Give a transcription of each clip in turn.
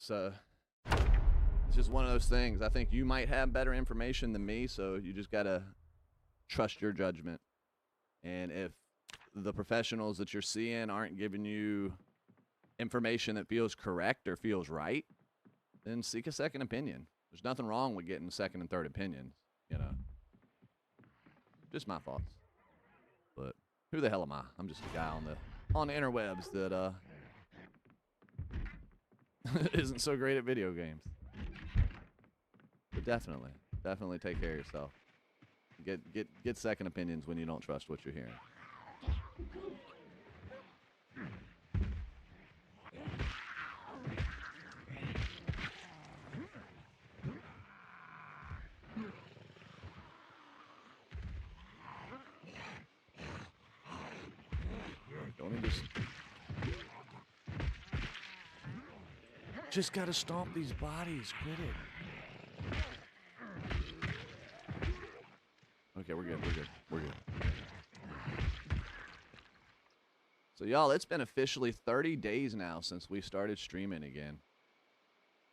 So it's just one of those things. I think you might have better information than me, so you just gotta trust your judgment. And if the professionals that you're seeing aren't giving you information that feels correct or feels right, then seek a second opinion. There's nothing wrong with getting second and third opinions, you know. Just my thoughts. But who the hell am I? I'm just a guy on the interwebs that isn't so great at video games. But definitely take care of yourself. Get second opinions when you don't trust what you're hearing. Don't even just gotta stomp these bodies. Quit it. Okay, we're good. So, y'all, it's been officially 30 days now since we started streaming again.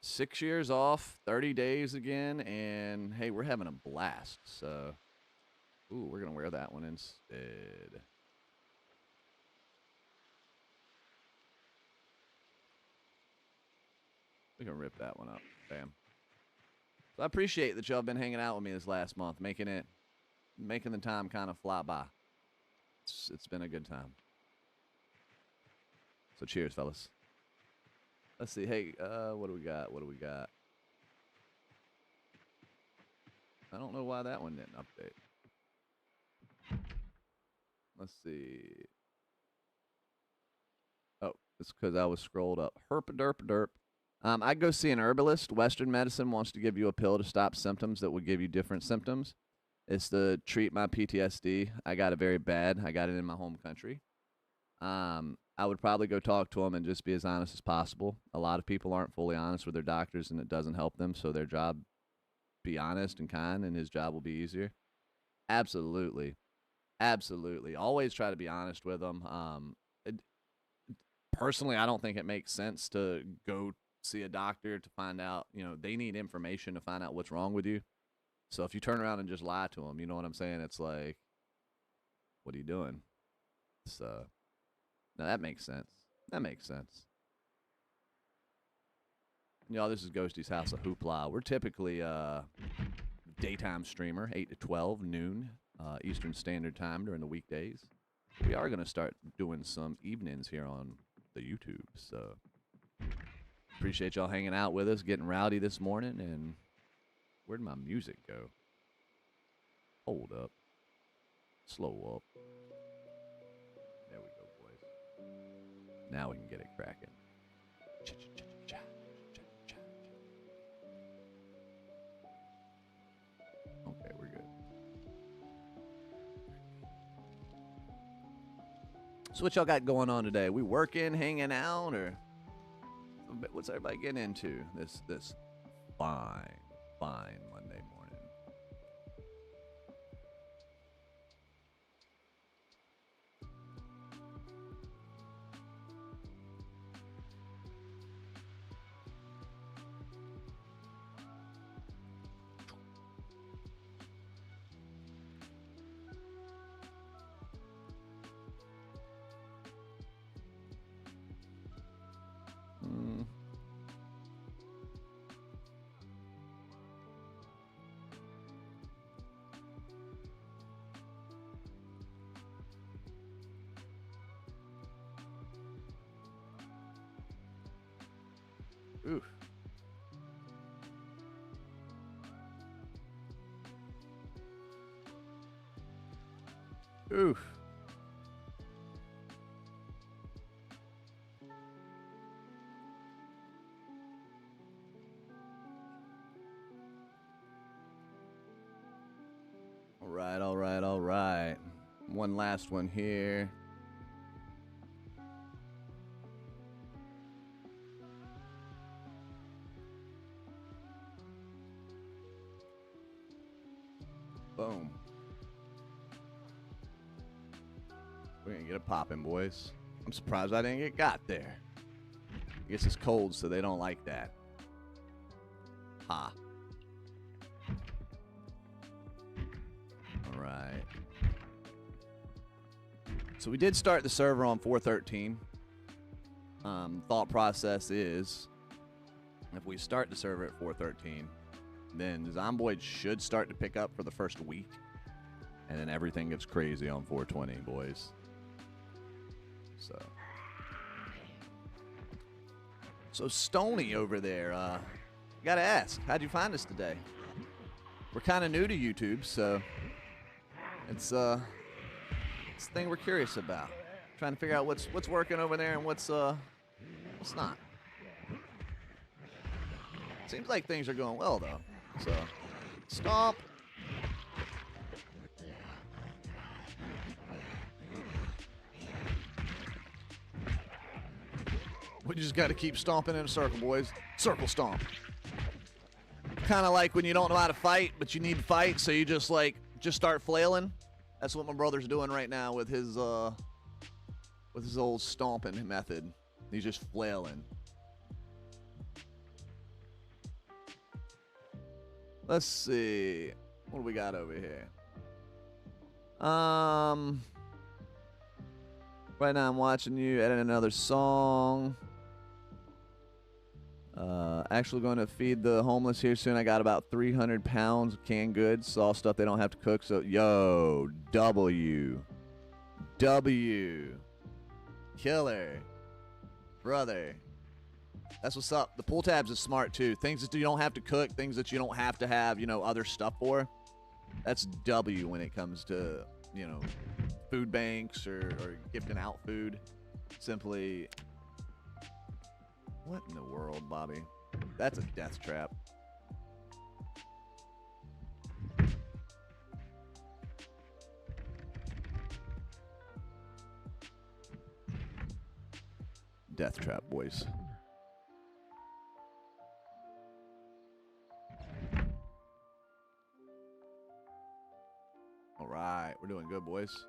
6 years off, 30 days again, and hey, we're having a blast. So, ooh, we're gonna wear that one instead. We can rip that one up. Bam. So I appreciate that y'all have been hanging out with me this last month, making the time kind of fly by. It's been a good time. So cheers, fellas. Let's see. Hey, what do we got? I don't know why that one didn't update. Let's see. Oh, it's because I was scrolled up. Herp-a-derp-a-derp. I'd go see an herbalist. Western medicine wants to give you a pill to stop symptoms that would give you different symptoms. It's to treat my PTSD. I got it very bad. I got it in my home country. I would probably go talk to them and just be as honest as possible. A lot of people aren't fully honest with their doctors, and it doesn't help them. So their job, be honest and kind, and his job will be easier. Absolutely. Always try to be honest with them. Personally, I don't think it makes sense to go see a doctor to find out, they need information to find out what's wrong with you. So if you turn around and just lie to them, you know what I'm saying? It's like, what are you doing? So, now that makes sense. Y'all, this is Ghosty's House of Hoopla. We're typically daytime streamer, 8 to 12, noon, Eastern Standard Time during the weekdays. We are going to start doing some evenings here on the YouTube, so appreciate y'all hanging out with us, getting rowdy this morning. And where'd my music go? Hold up. Slow up. There we go, boys. Now we can get it cracking. Okay, we're good. So what y'all got going on today? We working, hanging out, or what's everybody getting into this fine Monday morning? Oof. Oof. All right. One last one here. Boom. We're gonna get it popping, boys. I'm surprised I didn't get got there. I guess it's cold, so they don't like that. Ha. All right. So we did start the server on 413. Thought process is, if we start the server at 413, then Zomboid should start to pick up for the first week, and then everything gets crazy on 420, boys. So Stony over there, gotta ask, how'd you find us today? We're kind of new to YouTube, so it's a thing we're curious about. Trying to figure out what's working over there and what's not. Seems like things are going well though. So stomp. We just got to keep stomping in a circle, boys. Circle stomp. Kind of like when you don't know how to fight, but you need to fight, so you just start flailing. That's what my brother's doing right now with his old stomping method. He's just flailing. Let's see. What do we got over here? Right now I'm watching you edit another song. Actually going to feed the homeless here soon. I got about 300 pounds of canned goods. All stuff they don't have to cook. So, yo, W. Killer. Brother. That's what's up. The pull tabs is smart, too. Things that you don't have to cook. Things that you don't have to have, other stuff for. That's W when it comes to, food banks or gifting out food. Simply... What in the world, Bobby? That's a death trap. Death trap, boys. All right, we're doing good, boys.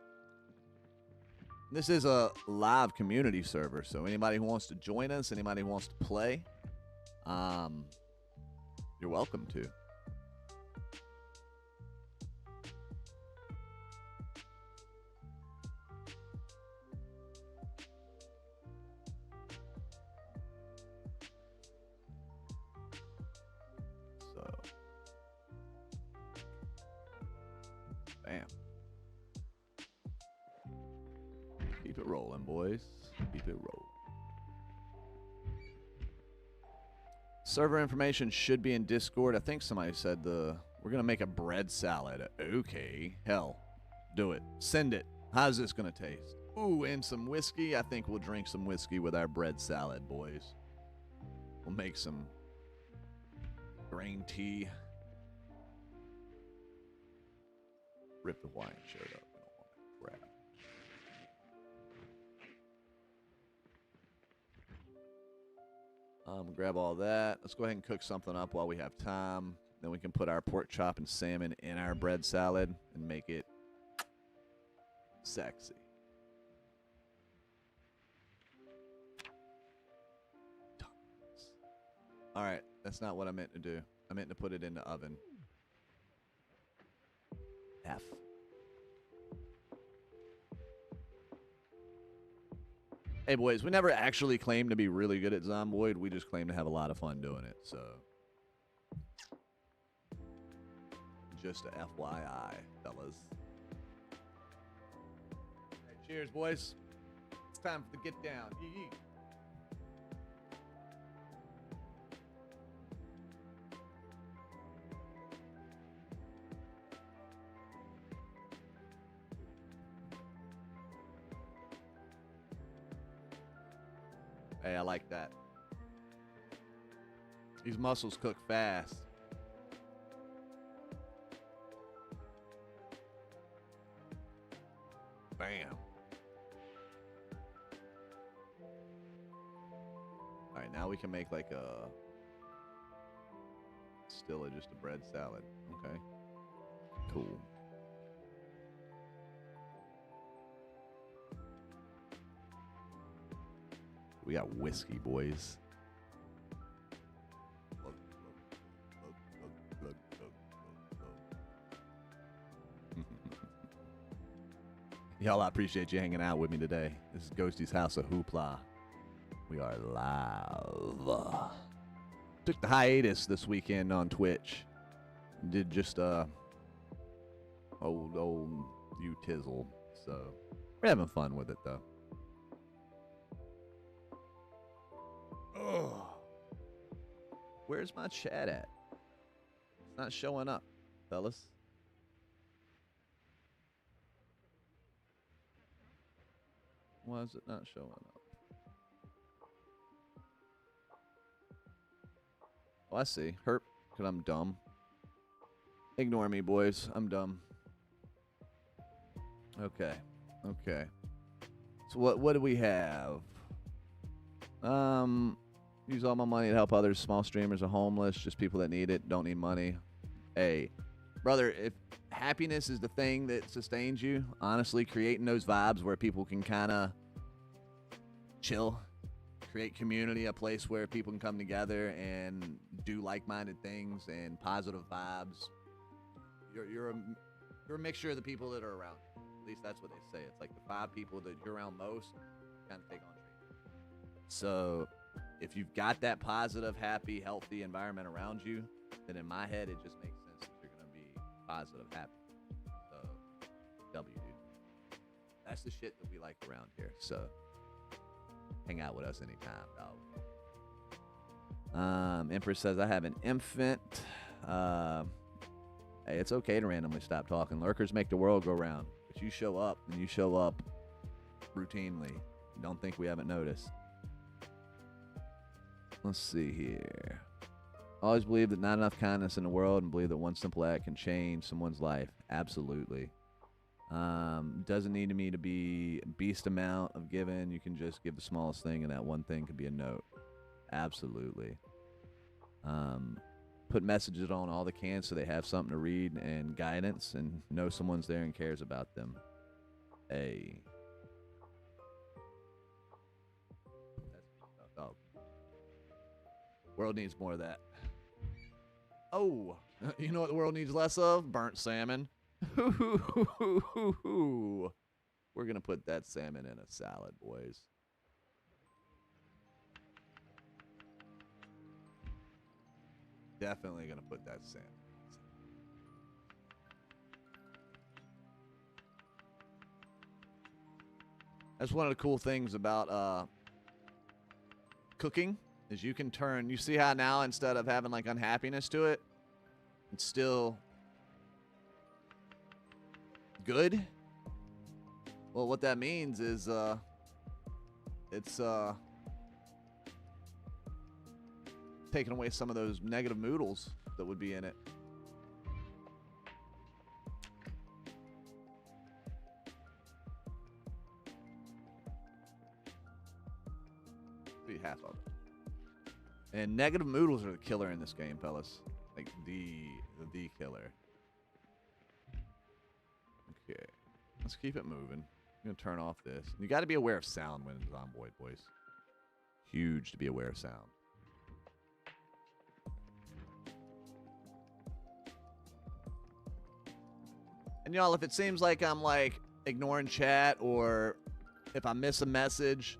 This is a live community server, so anybody who wants to join us, anybody who wants to play, you're welcome to. So, bam. Keep it rolling, boys. Keep it rolling. Server information should be in Discord. I think somebody said we're going to make a bread salad. Okay. Hell. Do it. Send it. How's this going to taste? Ooh, and some whiskey. I think we'll drink some whiskey with our bread salad, boys. We'll make some green tea. Rip the wine shirt up. I don't want that crap. Grab all that. Let's go ahead and cook something up while we have time. Then we can put our pork chop and salmon in our bread salad and make it sexy. All right, that's not what I meant to do. I meant to put it in the oven. F. Hey, boys, we never actually claimed to be really good at Zomboid. We just claim to have a lot of fun doing it, so. Just a FYI, fellas. Hey, cheers, boys. It's time for the get down. Yee. Hey, I like that. These mussels cook fast. Bam. All right, now we can make like a still just a bread salad. Okay. Cool. We got whiskey, boys. Look. Y'all, I appreciate you hanging out with me today. This is Ghosty's House of Hoopla. We are live. Took the hiatus this weekend on Twitch. Did just old you tizzle. So we're having fun with it though. Ugh. Where's my chat at? It's not showing up, fellas. Why is it not showing up? Oh, I see. Herp, because I'm dumb. Ignore me, boys. I'm dumb. Okay. Okay. So what do we have? Use all my money to help others. Small streamers are homeless. Just people that need it. Don't need money. Hey, brother, if happiness is the thing that sustains you, honestly, creating those vibes where people can kind of chill, create community, a place where people can come together and do like-minded things and positive vibes. You're a mixture of the people that are around you. At least that's what they say. It's like the 5 people that you're around most kind of take on treatment. So if you've got that positive, happy, healthy environment around you, then in my head it just makes sense that you're going to be positive, happy. So W, dude. That's the shit that we like around here. So hang out with us anytime, dog. Empress says, I have an infant. Hey, it's okay to randomly stop talking. Lurkers make the world go round. But you show up, and you show up routinely. Don't think we haven't noticed. Let's see here. Always believe that not enough kindness in the world, and believe that one simple act can change someone's life. Absolutely. Doesn't need me to be a beast amount of giving. You can just give the smallest thing, and that one thing could be a note. Absolutely. Put messages on all the cans so they have something to read and guidance and know someone's there and cares about them. Hey. Oh. World needs more of that. Oh, you know what the world needs less of? Burnt salmon. We're going to put that salmon in a salad, boys. Definitely going to put that salmon. That's one of the cool things about cooking is you can turn, you see how now instead of having like unhappiness to it, it's still good. Well, what that means is it's taking away some of those negative noodles that would be in it. Be half of it. And negative noodles are the killer in this game, fellas. Like the killer. Okay, let's keep it moving. I'm gonna turn off this. You got to be aware of sound when it's Zomboid, boys. Huge to be aware of sound. And y'all, if it seems like I'm like ignoring chat or if I miss a message,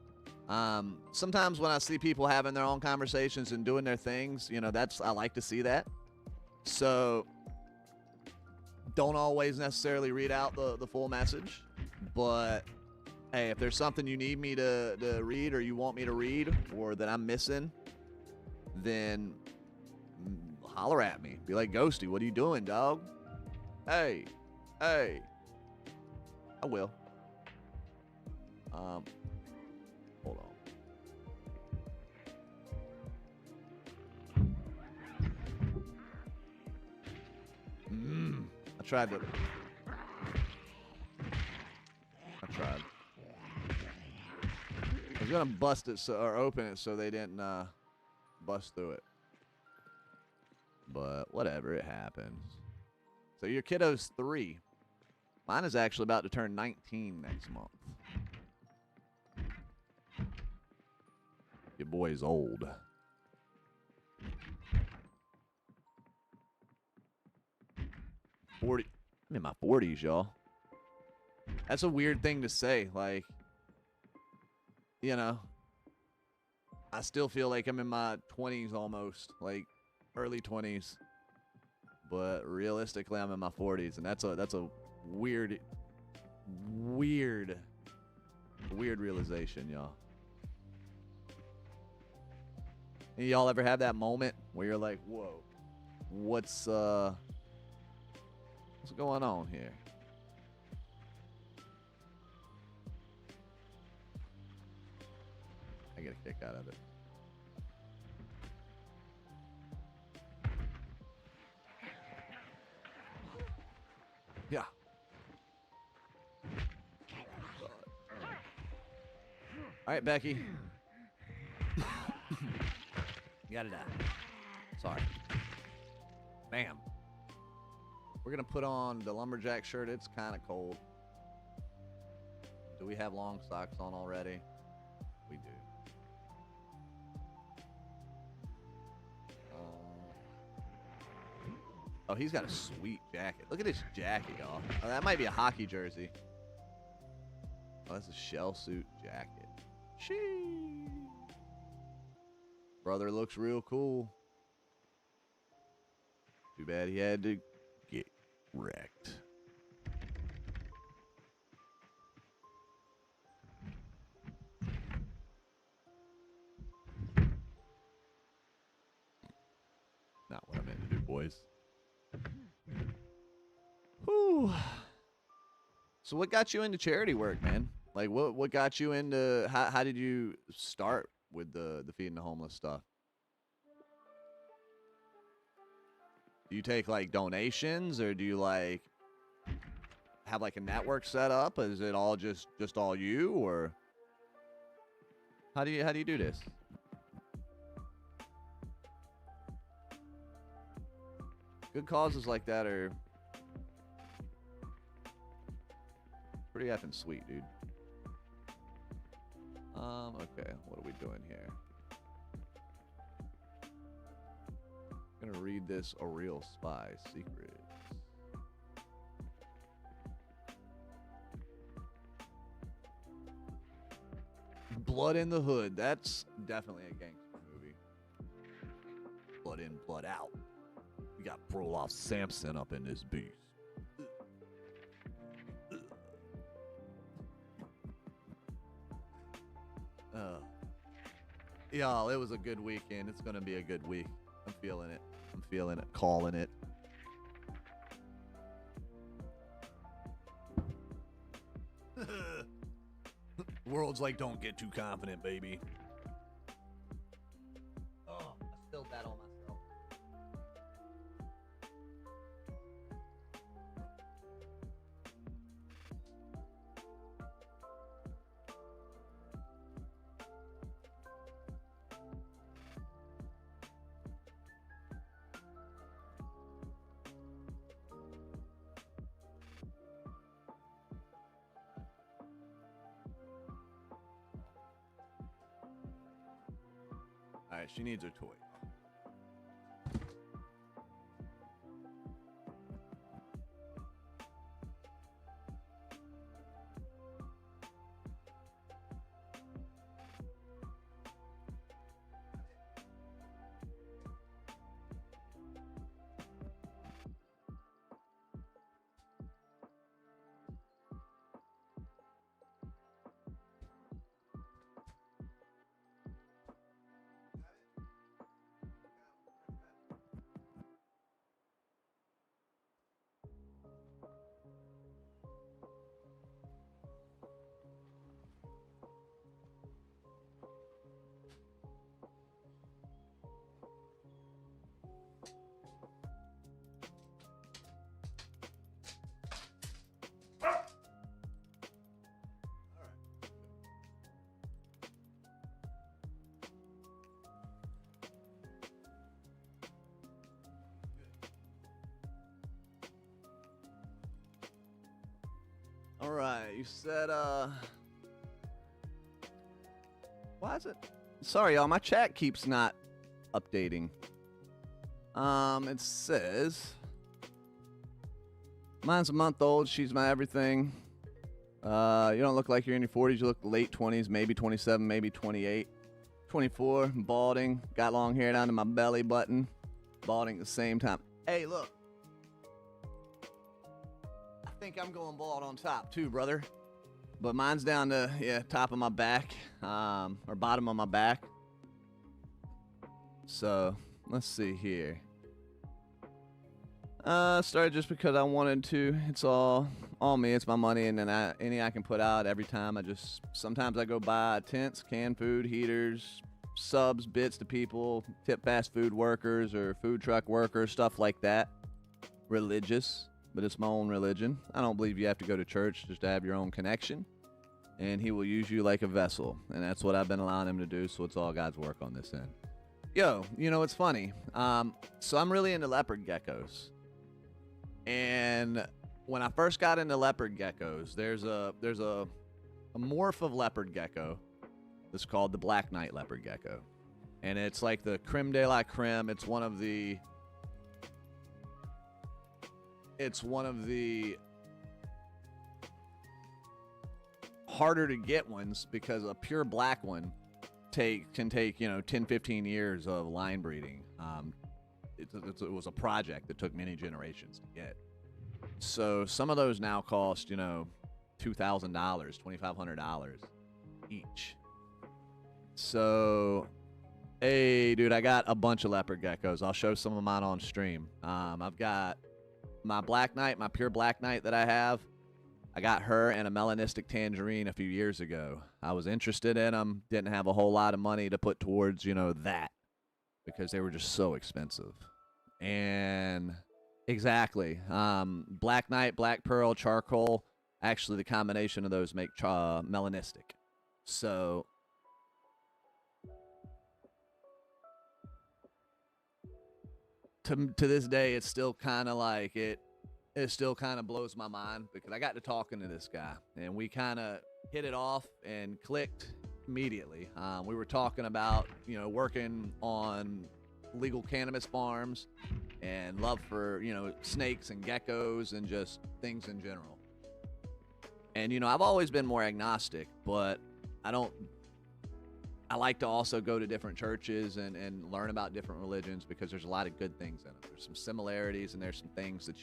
sometimes when I see people having their own conversations and doing their things, you know, I like to see that. So don't always necessarily read out the full message, but hey, if there's something you need me to read or you want me to read or that I'm missing, then holler at me. Be like, Ghosty, what are you doing, dog? Hey, I will. Hold on. I tried. I was gonna bust it or open it so they didn't bust through it. But whatever, it happens. So your kiddo's 3. Mine is actually about to turn 19 next month. Your boy's old. I'm in my 40s, y'all. That's a weird thing to say. Like, you know, I still feel like I'm in my 20s almost, like early 20s. But realistically, I'm in my 40s, and that's a weird realization, y'all. And y'all ever have that moment where you're like, "Whoa, what's going on here?" I get a kick out of it. Yeah. All right, Becky. You gotta die. Sorry. Bam. We're gonna put on the lumberjack shirt. It's kind of cold. Do we have long socks on already? We do. Oh, he's got a sweet jacket. Look at this jacket, y'all. Oh, that might be a hockey jersey. Oh, that's a shell suit jacket. Shee. Brother looks real cool. Too bad he had to get wrecked. Not what I meant to do, boys. Whew. So what got you into charity work, man? Like what got you into how did you start with the feeding the homeless stuff? Do you take like donations, or do you like have like a network set up? Is it all just all you, or how do you do this? Good causes like that are pretty effing sweet, dude. Okay, what are we doing here? I'm gonna read this A Real Spy Secrets. Blood in the Hood. That's definitely a gangster movie. Blood in, blood out. We got Broloff Samson up in this beast. Y'all, it was a good weekend. It's gonna be a good week. I'm feeling it. I'm feeling it. Calling it. World's like, don't get too confident, baby. Oh, I spilled that on myself. All right, she needs her toy. All right, you said, why is it? Sorry, y'all, my chat keeps not updating. It says, mine's a month old, she's my everything. You don't look like you're in your 40s. You look late 20s, maybe 27, maybe 28. 24, balding, got long hair down to my belly button. Balding at the same time. Hey, look. I think I'm going bald on top too, brother. But mine's down to, top of my back, or bottom of my back. So, let's see here. Started just because I wanted to. It's all me. It's my money, and then any I can put out every time. Sometimes I go buy tents, canned food, heaters, subs, bits to people, tip fast food workers or food truck workers, stuff like that. Religious, but it's my own religion. I don't believe you have to go to church just to have your own connection, and he will use you like a vessel, and that's what I've been allowing him to do. So it's all God's work on this end. Yo, it's funny. So I'm really into leopard geckos. And when I first got into leopard geckos, there's a morph of leopard gecko that's called the Black Knight leopard gecko. And it's like the creme de la creme. It's one of the harder to get ones, because a pure black one can take 10, 15 years of line breeding. It was a project that took many generations to get. So some of those now cost, $2,000, $2,500 each. So, hey, dude, I got a bunch of leopard geckos. I'll show some of mine on stream. I've got my Black Knight, my pure Black Knight that I have. I got her and a melanistic tangerine a few years ago. I was interested in them. Didn't have a whole lot of money to put towards, that, because they were just so expensive. And exactly, Black Knight, Black Pearl, Charcoal. Actually, the combination of those make melanistic. So to this day, it's still kind of like it still kind of blows my mind, because I got to talking to this guy and we kind of hit it off and clicked immediately. We were talking about, working on legal cannabis farms and love for, snakes and geckos and just things in general. And, I've always been more agnostic, but I like to also go to different churches and learn about different religions, because there's a lot of good things in them. There's some similarities, and there's some things that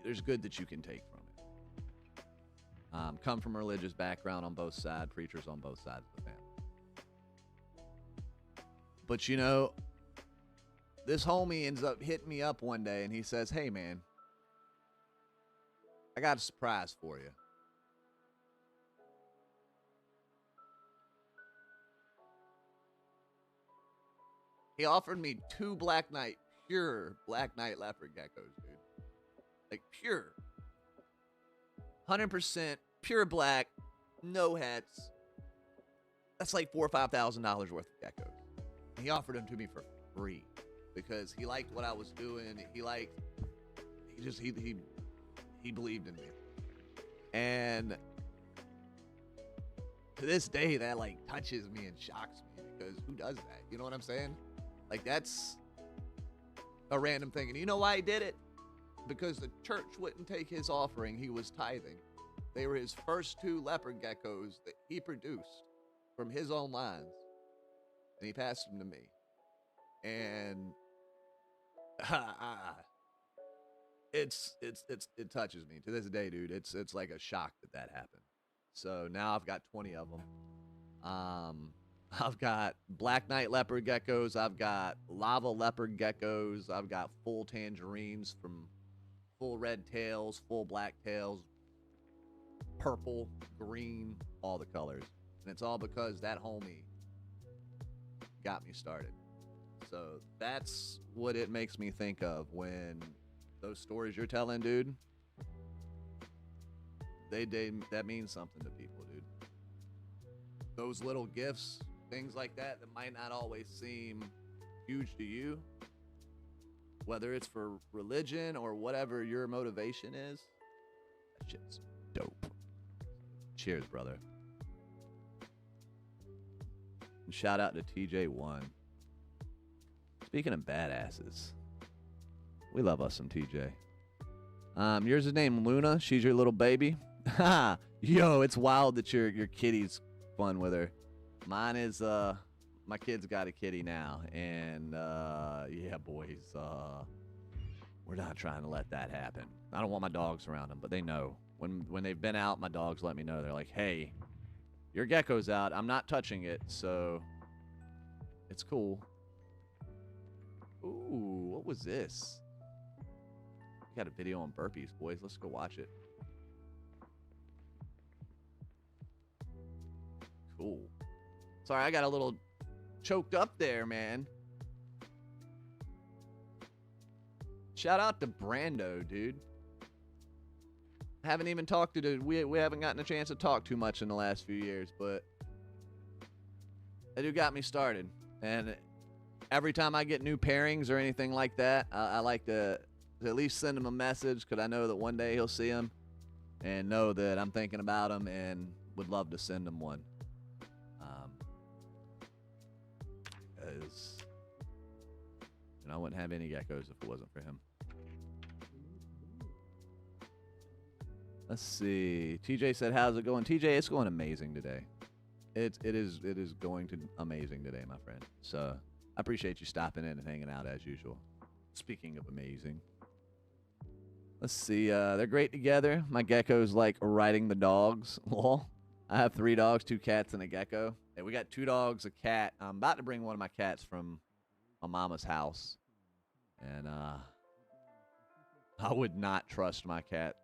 there's good that you can take from it. Come from a religious background on both sides, preachers on both sides of the family. But this homie ends up hitting me up one day, and he says, "Hey man, I got a surprise for you." He offered me 2 Black Knight, pure Black Knight leopard geckos, dude. Like pure. 100% pure black, no hets. That's like $4,000 or $5,000 worth of geckos. And he offered them to me for free, because he liked what I was doing. He believed in me. And to this day, that touches me and shocks me, because who does that? You know what I'm saying? That's a random thing. And you know why he did it? Because the church wouldn't take his offering. He was tithing. They were his first 2 leopard geckos that he produced from his own lines, and he passed them to me. And it touches me to this day, dude. It's like a shock that happened. So now I've got 20 of them. I've got Black Knight leopard geckos. I've got lava leopard geckos. I've got full tangerines, from full red tails, full black tails, purple, green, all the colors. And it's all because that homie got me started. So that's what it makes me think of when those stories you're telling, dude, that means something to people, dude. Those little gifts, things like that might not always seem huge to you, whether it's for religion or whatever your motivation is, that shit's dope. Cheers, brother. And shout out to TJ1. Speaking of badasses, we love us some TJ. Yours is named Luna. She's your little baby. Yo, it's wild that your kitty's fun with her. Mine is my kid's got a kitty now, and yeah, boys, we're not trying to let that happen. I don't want my dogs around them, but they know when they've been out. My dogs let me know. They're like, hey, your gecko's out. I'm not touching it, so it's cool. Ooh, what was this? We got a video on burpees, boys. Let's go watch it. Cool. Sorry, I got a little choked up there, man. Shout out to Brando, dude. Haven't even talked to we haven't gotten a chance to talk too much in the last few years, but that dude got me started. And every time I get new pairings or anything like that, I like to at least send him a message, because I know that one day he'll see him and know that I'm thinking about him and would love to send him one. I wouldn't have any geckos if it wasn't for him. Let's see. TJ said, "How's it going?" TJ, it's going amazing today. It is going to amazing today, my friend. So I appreciate you stopping in and hanging out as usual. Speaking of amazing, let's see. They're great together. My gecko's like riding the dogs. Lol. I have 3 dogs, 2 cats, and a gecko. Hey, we got 2 dogs, a cat. I'm about to bring one of my cats from my mama's house, and I would not trust my cats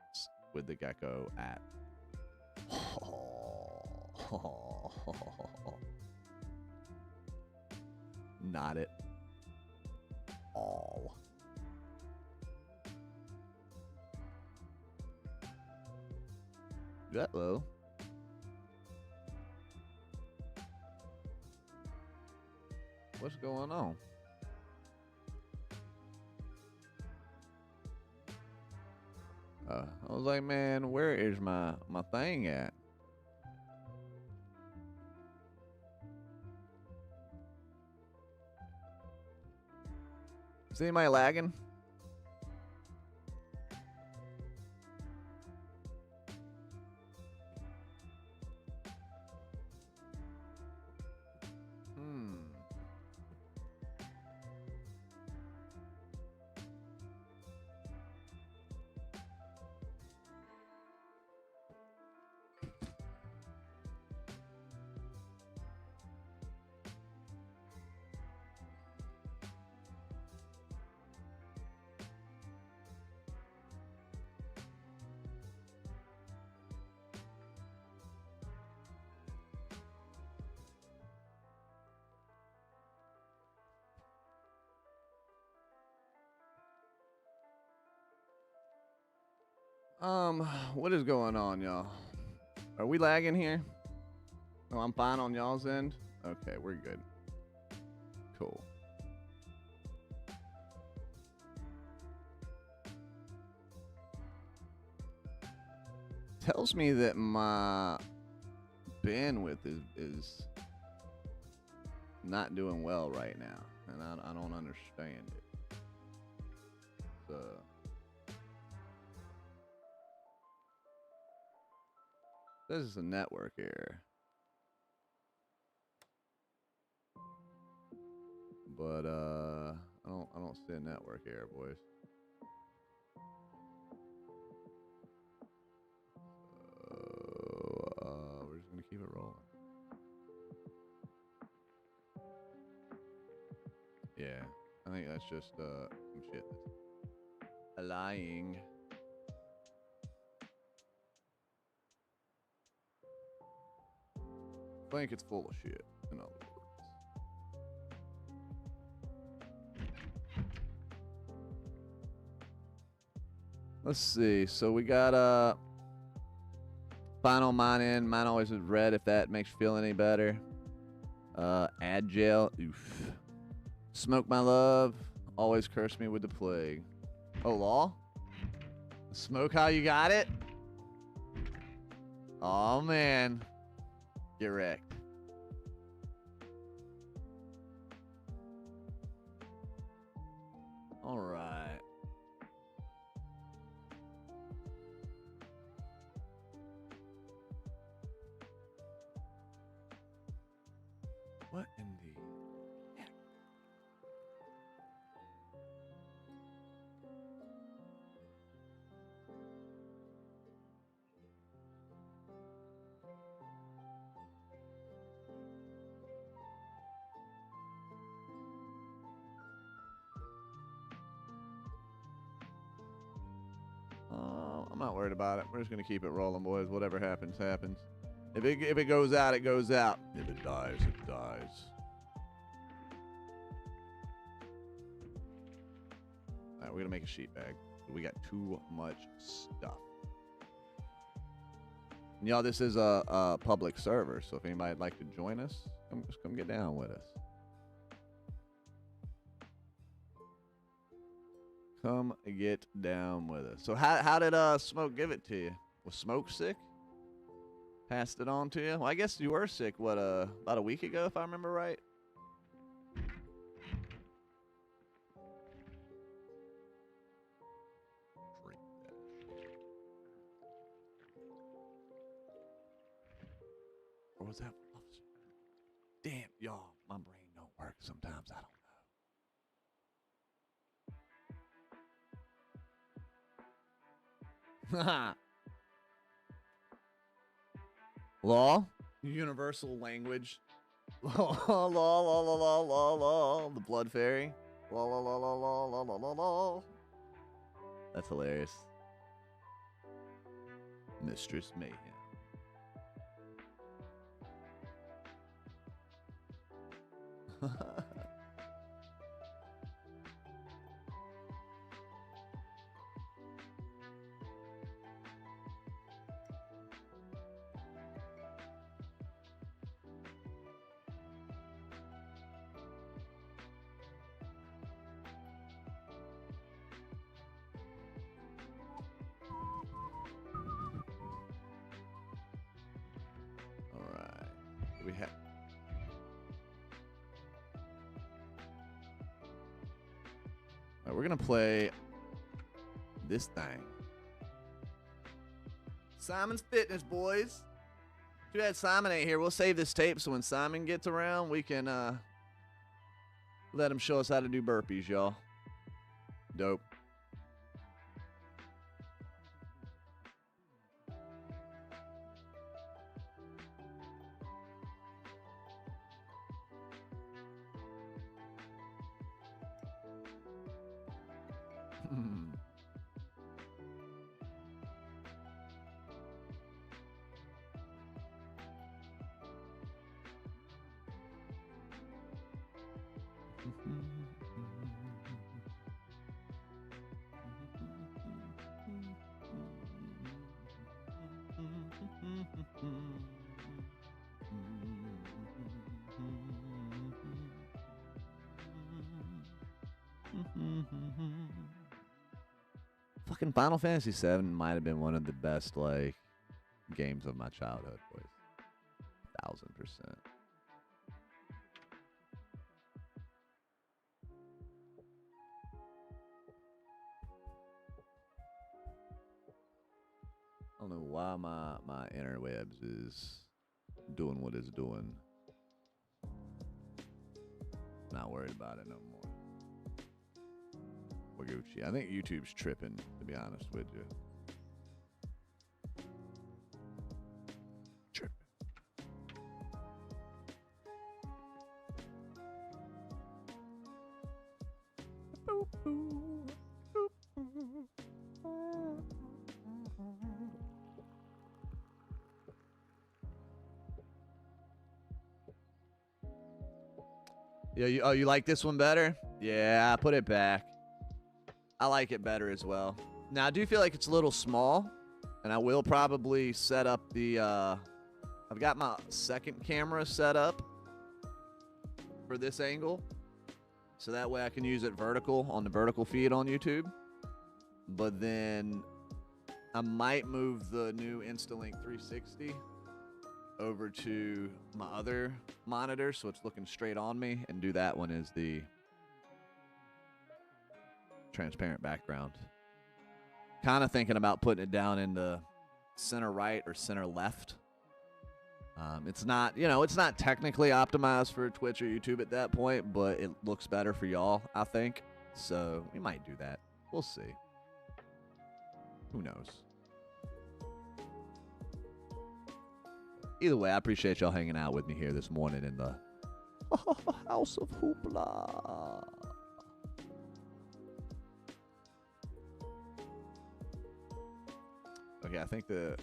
with the gecko at not at all. Uh-oh. What's going on? I was like, man, where is my thing at? Is anybody lagging? What is going on, y'all? Are we lagging here? Oh, I'm fine on y'all's end? Okay, we're good. Cool. Tells me that my bandwidth is not doing well right now, and I don't understand it. So this is a network error, but I don't see a network error, boys. We're just gonna keep it rolling. Yeah, I think that's just some shit that's lying. I think it's full of shit, in other words. Let's see. So we got final mine in. Mine always is red if that makes you feel any better. Add gel. Oof. Smoke my love. Always curse me with the plague. Oh, law? Smoke how you got it? Oh, man. Get wrecked. All right. What in the heck? I'm not worried about it. We're just gonna keep it rolling, boys. Whatever happens, happens. If it goes out, it goes out. If it dies, it dies. All right, we're gonna make a sheet bag. We got too much stuff. And y'all, this is a public server, so if anybody'd like to join us, just come get down with us. Come get down with us. So how did Smoke give it to you? Was Smoke sick? Passed it on to you? Well, I guess you were sick, what, about a week ago, if I remember right? Drink that. Or was that... Damn, y'all, my brain don't work sometimes. I don't know. Law? Universal language. Law, law, law, law, law, law, law. The blood fairy. Law, law, law, law, law, law, law, law, law. That's hilarious. Mistress Mayhem. We have. All right, we're gonna play this thing. Simon's Fitness, boys. Too bad Simon ain't here. We'll save this tape so when Simon gets around, we can let him show us how to do burpees, y'all. Dope. Fucking Final Fantasy VII might have been one of the best, like, games of my childhood, boys. 1000%. I don't know why my interwebs is doing what it's doing. Not worried about it no more. We're Gucci. I think YouTube's tripping, to be honest with you. Tripping. Boop, boop. Yeah, you like this one better? Yeah, I put it back. I like it better as well. Now, I do feel like it's a little small, and I will probably set up the, I've got my second camera set up for this angle, so that way I can use it vertical on the vertical feed on YouTube. But then I might move the new Instalink 360 over to my other monitor so it's looking straight on me, and do that one as the transparent background. Kind of thinking about putting it down in the center right or center left It's not, you know, it's not technically optimized for Twitch or YouTube at that point, but it looks better for y'all, I think. So we might do that. We'll see. Who knows? Either way, I appreciate y'all hanging out with me here this morning in the House of Hoopla. Okay, I think the...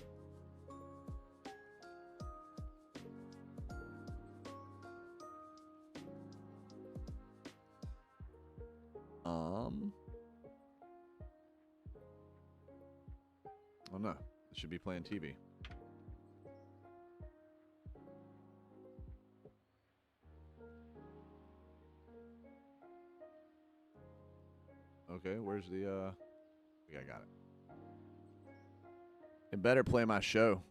Oh no, it should be playing TV. Okay, where's the yeah, I got it. It better play my show.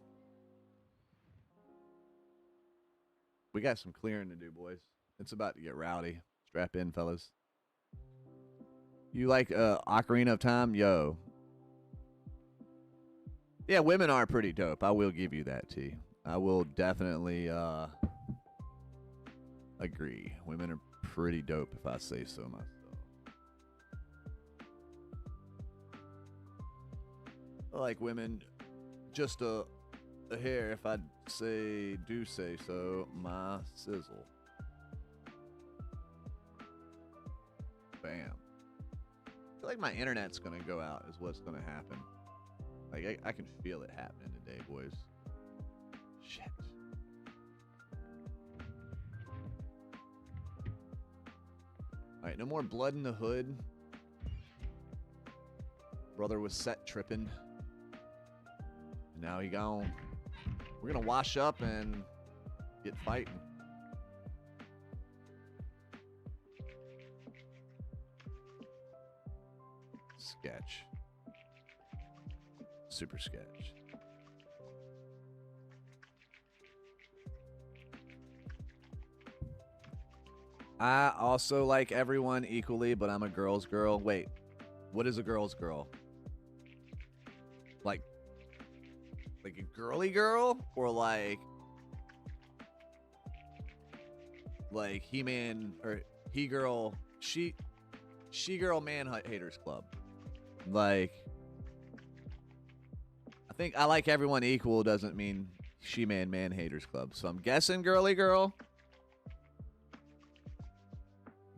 We got some clearing to do, boys. It's about to get rowdy. Strap in, fellas. You like Ocarina of Time? Yo. Yeah, women are pretty dope. I will give you that, T. I will definitely agree. Women are pretty dope if I say so myself. I like women just a hair if I do say so. My sizzle. Bam. I feel like my internet's gonna go out is what's gonna happen. Like, I can feel it happening today, boys. Shit. Alright, no more blood in the hood. Brother was set tripping. And now he gone. We're gonna wash up and get fighting. Sketch. Super sketch. I also like everyone equally, but I'm a girl's girl. Wait, what is a girl's girl? Like a girly girl? Or like He-Man or He-Girl, She-Girl Man-Haters Club. Like, I think I like everyone equal doesn't mean She-Man Man-Haters Club. So I'm guessing girly girl.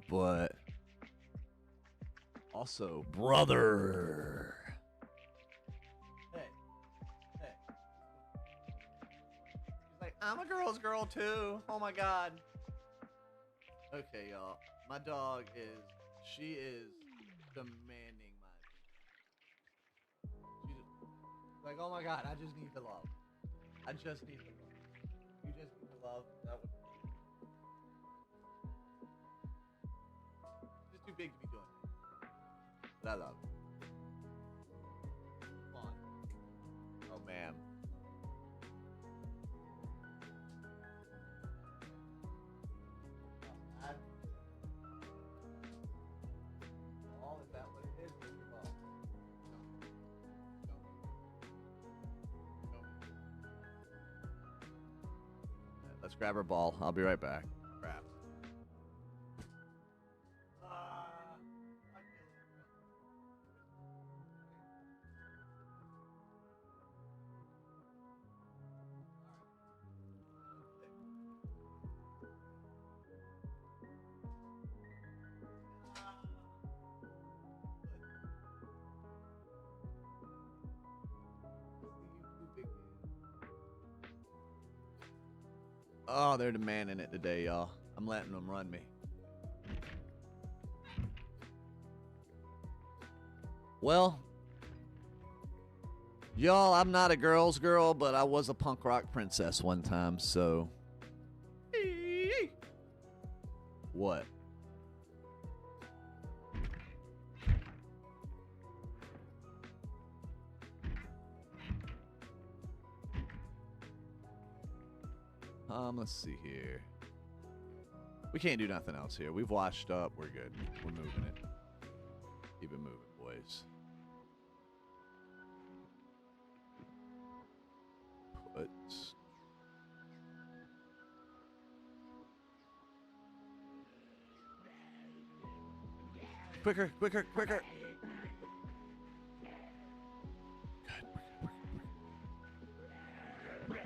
But also brother. Hey. He's like, I'm a girl's girl too. Oh my god. Okay, y'all. My dog she is demanding my attention. She's like, oh my god, I just need the love. I just need the love. You just need the love. That would too big to be doing that. But I love it. Come on. Oh, man. Oh, is that what it is? Let's grab our ball. I'll be right back. Crap. Oh, they're demanding it today, y'all. I'm letting them run me. Well, y'all, I'm not a girl's girl, but I was a punk rock princess one time, so... What? Let's see here. We can't do nothing else here. We've washed up. We're good. We're moving it. Keep it moving, boys. Put. Quicker, quicker, quicker. Good.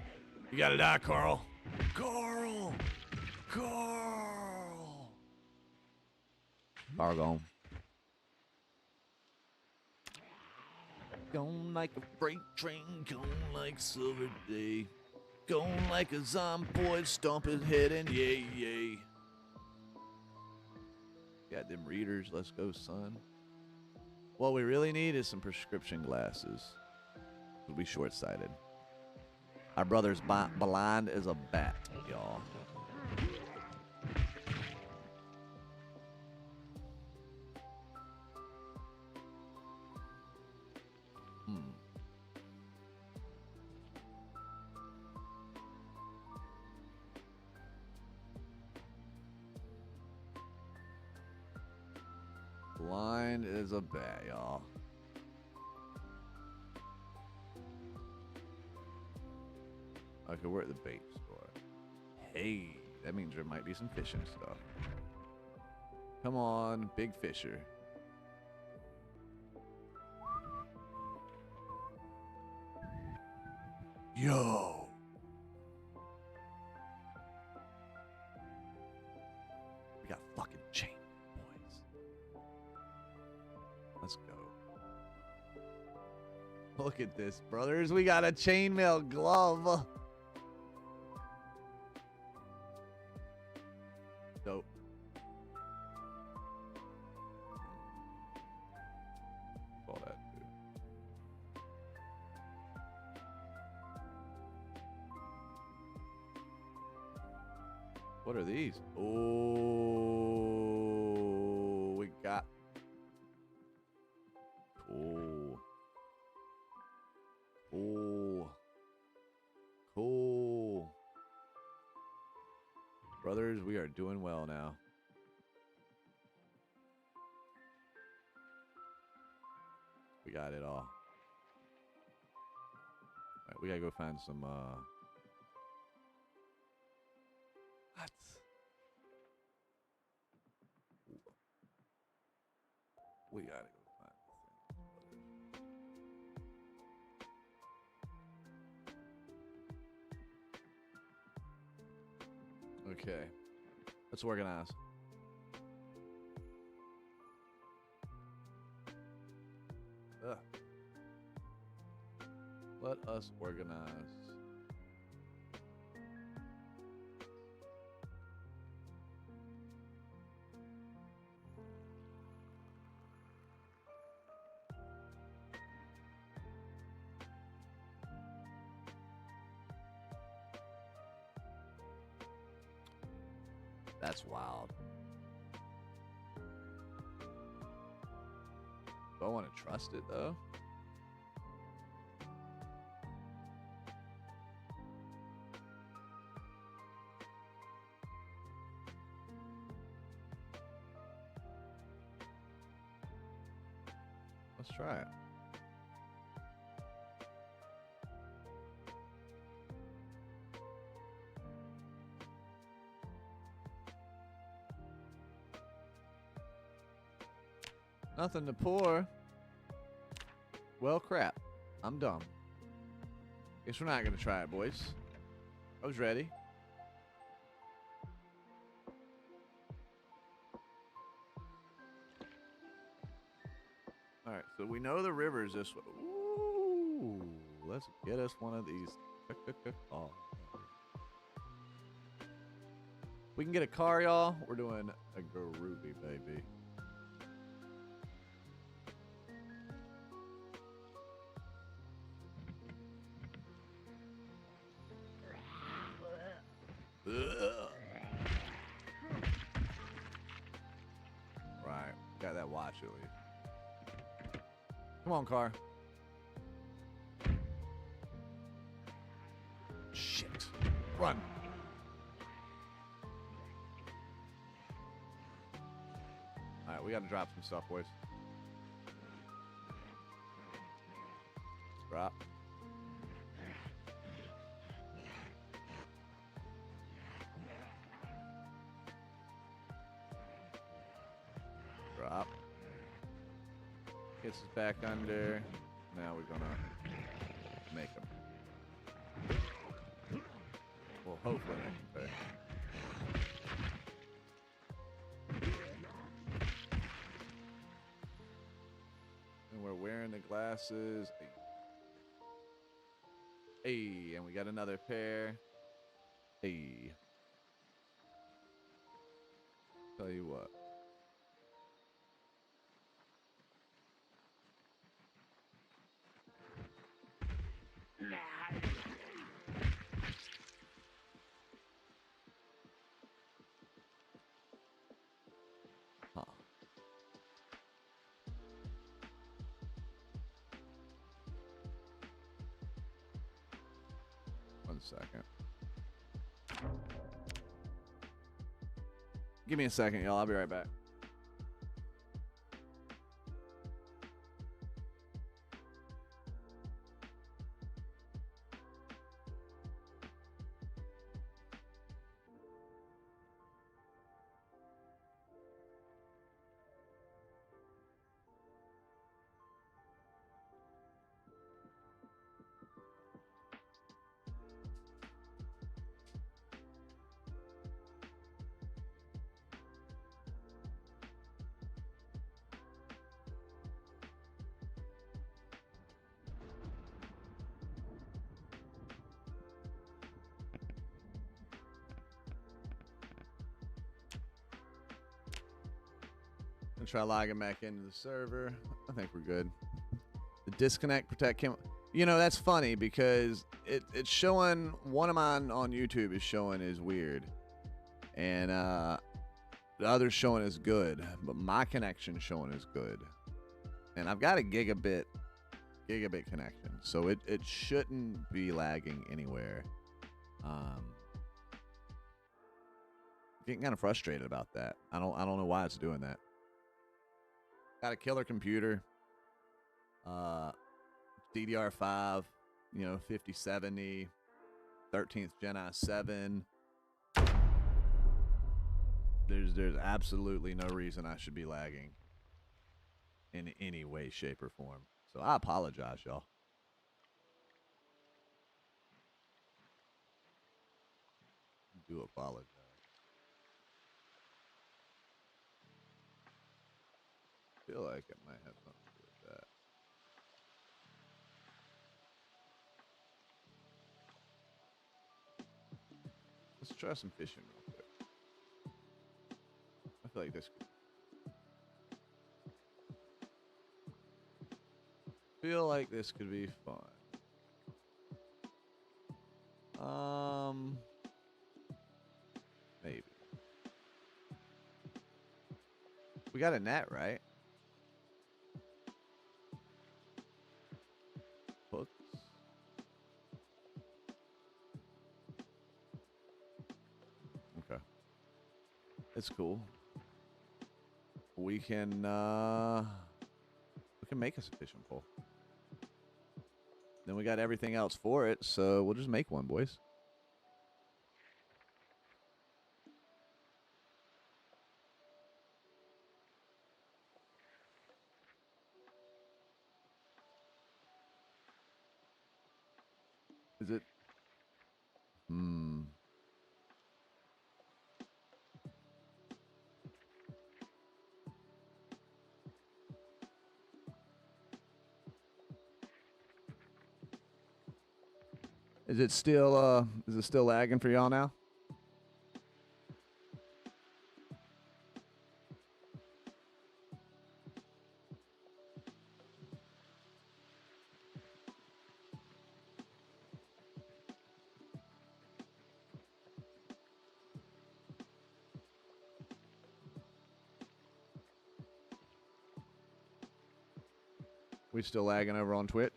You gotta die, Carl. Carl! Carl! Carl gone. Gone like a freight train, gone like silver day. Gone like a zomboid, stomp his head and yay, yay. Got them readers, let's go, son. What we really need is some prescription glasses. We'll be short-sighted. Our brother's blind as a bat, y'all. Blind as a bat, y'all. Okay, we're at the bait store. Hey, that means there might be some fishing stuff. Come on, big fisher. Yo. We got fucking chain, boys. Let's go. Look at this, brothers. We got a chainmail glove. Dope. All that, dude. What are these? Oh, we got. Cool. Cool. Cool. Brothers, we are doing well now. We got it all. All right, we gotta go find some, What? We gotta go find things. Okay. Let's organize. Ugh. Let us organize. That's wild. Do I want to trust it, though? Let's try it. Nothing to pour. Well, crap. I'm dumb. Guess we're not gonna try it, boys. I was ready. Alright, so we know the river's this way. Ooh, let's get us one of these. Oh. We can get a car, y'all. We're doing a groovy, baby. Right, got that watch at least. Come on, car. Shit. Run. Alright, we gotta drop some stuff, boys. Drop. Drop. Gets us back under. Now we're gonna make them. Well, hopefully make them pay. And we're wearing the glasses. Hey, and we got another pair. Hey. Tell you what. Huh. One second. Give me a second, y'all. I'll be right back. I'm gonna try logging back into the server. I think we're good. The disconnect protect cam. You know, that's funny because it's showing one of mine on YouTube is showing is weird. And the other's showing is good, but my connection showing is good. And I've got a gigabit connection, so it shouldn't be lagging anywhere. Getting kind of frustrated about that. I don't know why it's doing that. Got a killer computer. DDR5, you know, 5070, 13th Gen i7. There's absolutely no reason I should be lagging in any way, shape, or form. So I apologize, y'all. I do apologize. I feel like it might have something to do with that. Let's try some fishing real quick. I feel like this could... feel like this could be fun. Maybe. We got a net, right? Hooks. Okay. It's cool. We can make us a fishing pole. Then we got everything else for it, so we'll just make one, boys. Is it? Is it still lagging for y'all now? We still lagging over on Twitch?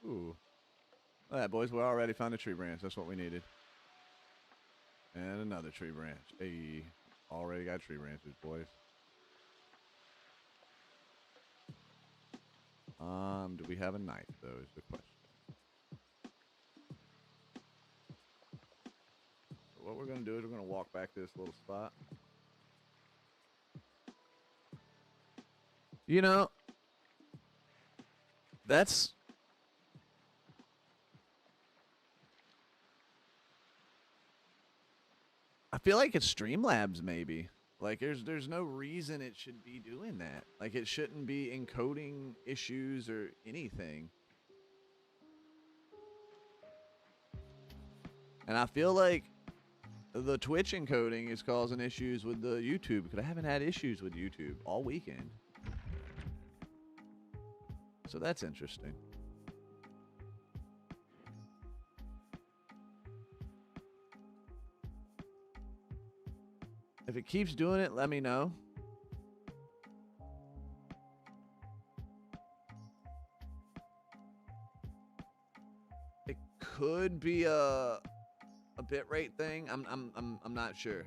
Ooh. All right, boys, we already found a tree branch. That's what we needed. And another tree branch. Hey, already got tree branches, boys. Do we have a knife, though, is the question. So what we're going to do is we're going to walk back to this little spot. You know, that's... I feel like it's Streamlabs, maybe. Like, there's no reason it should be doing that. Like, it shouldn't be encoding issues or anything. And I feel like the Twitch encoding is causing issues with the YouTube, because I haven't had issues with YouTube all weekend. So that's interesting. If it keeps doing it, let me know. It could be a bitrate thing. I'm not sure.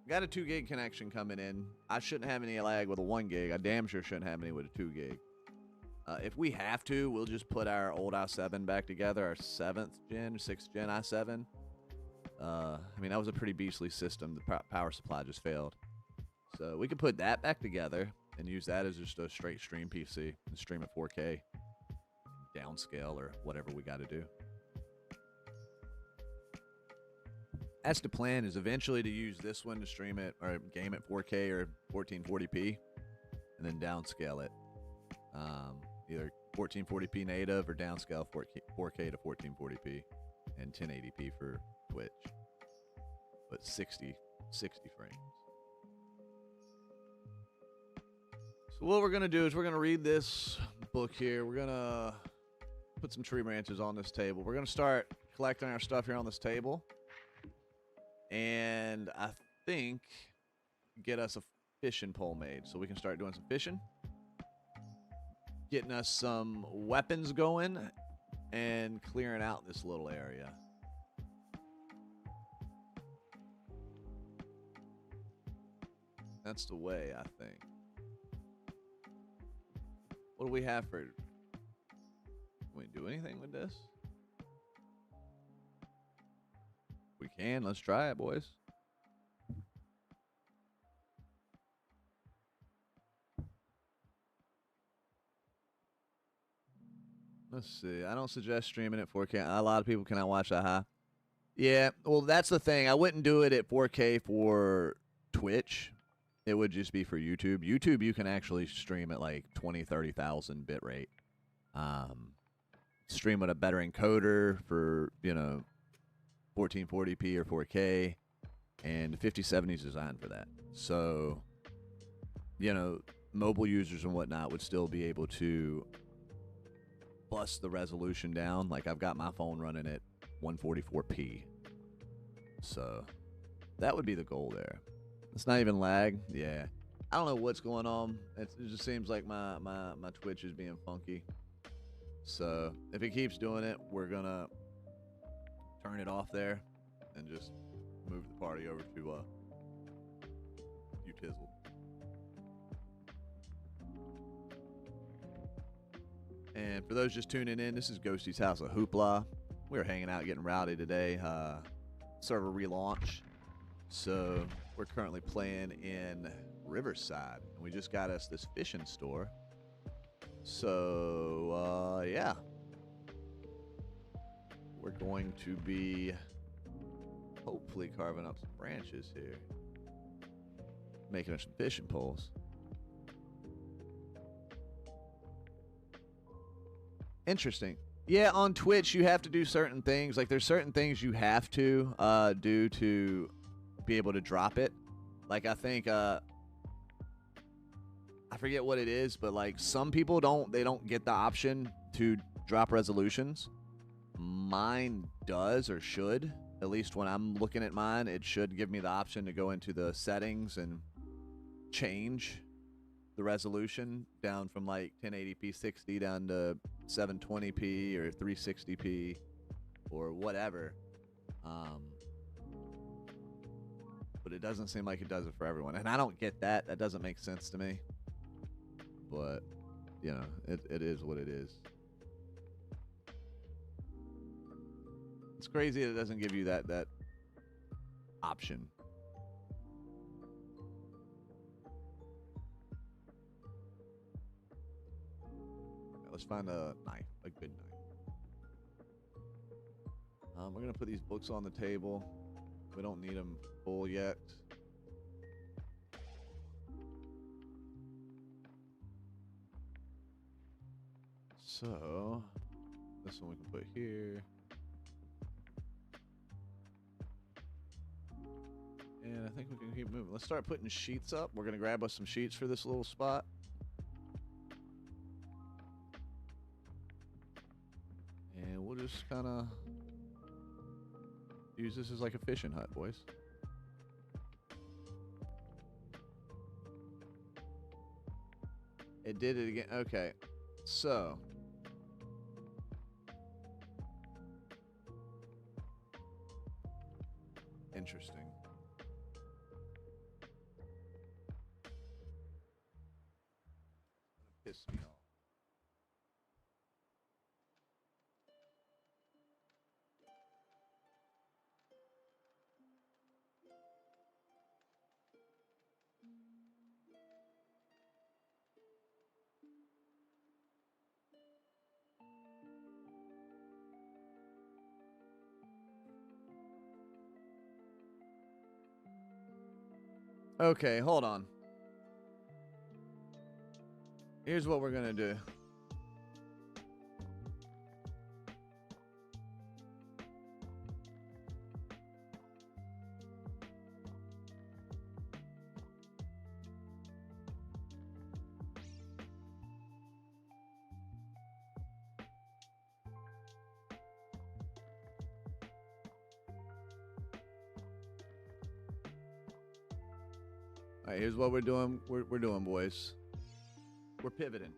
Got a 2 gig connection coming in. I shouldn't have any lag with a 1 gig. I damn sure shouldn't have any with a 2 gig. If we have to, we'll just put our old i7 back together, our 7th gen, 6th gen i7. I mean, that was a pretty beastly system. The power supply just failed. So we could put that back together and use that as just a straight stream PC and stream at 4K, downscale, or whatever we got to do. That's the plan, is eventually to use this one to stream it or game at 4K or 1440p and then downscale it. Either 1440p native or downscale 4K to 1440p and 1080p for Twitch. But 60 frames. So what we're going to do is we're going to read this book here. We're going to put some tree branches on this table. We're going to start collecting our stuff here on this table. And I think get us a fishing pole made so we can start doing some fishing. Getting us some weapons going and clearing out this little area. That's the way, I think. What do we have for... Can we do anything with this? We can. Let's try it, boys. Let's see. I don't suggest streaming at 4K. A lot of people cannot watch that high. Yeah, well, that's the thing. I wouldn't do it at 4K for Twitch. It would just be for YouTube. YouTube, you can actually stream at like 20, 30,000 bit rate. Stream with a better encoder for, 1440p or 4K. And the 5070 is designed for that. So, mobile users and whatnot would still be able to bust the resolution down. Like, I've got my phone running at 144p. So, that would be the goal there. It's not even lag. Yeah. I don't know what's going on. It just seems like my Twitch is being funky. So, if it keeps doing it, we're going to turn it off there and just move the party over to Utizzle. And for those just tuning in, this is Ghosty's House of Hoopla. We're hanging out, getting rowdy today. Server relaunch. So we're currently playing in Riverside. And we just got us this fishing store. So, yeah. We're going to be hopefully carving up some branches here. Making us some fishing poles. Interesting. Yeah, on Twitch, you have to do certain things. Like, there's certain things you have to do to be able to drop it. Like, I think, I forget what it is, but, like, some people don't get the option to drop resolutions. Mine does, or should. At least when I'm looking at mine, it should give me the option to go into the settings and change the resolution down from like 1080p 60 down to 720p or 360p or whatever. Um, but it doesn't seem like it does it for everyone, and I don't get that. That doesn't make sense to me. But you know, it is what it is. It's crazy it doesn't give you that option. Let's find a knife, a good knife. We're gonna put these books on the table. We don't need them full yet. So, this one we can put here. And I think we can keep moving. Let's start putting sheets up. We're gonna grab us some sheets for this little spot. And we'll just kind of use this as like a fishing hut, boys. It did it again. Okay. So. Interesting. Piss me off. Okay, hold on. Here's what we're gonna do. All right, here's what we're doing. We're doing, boys. We're pivoting.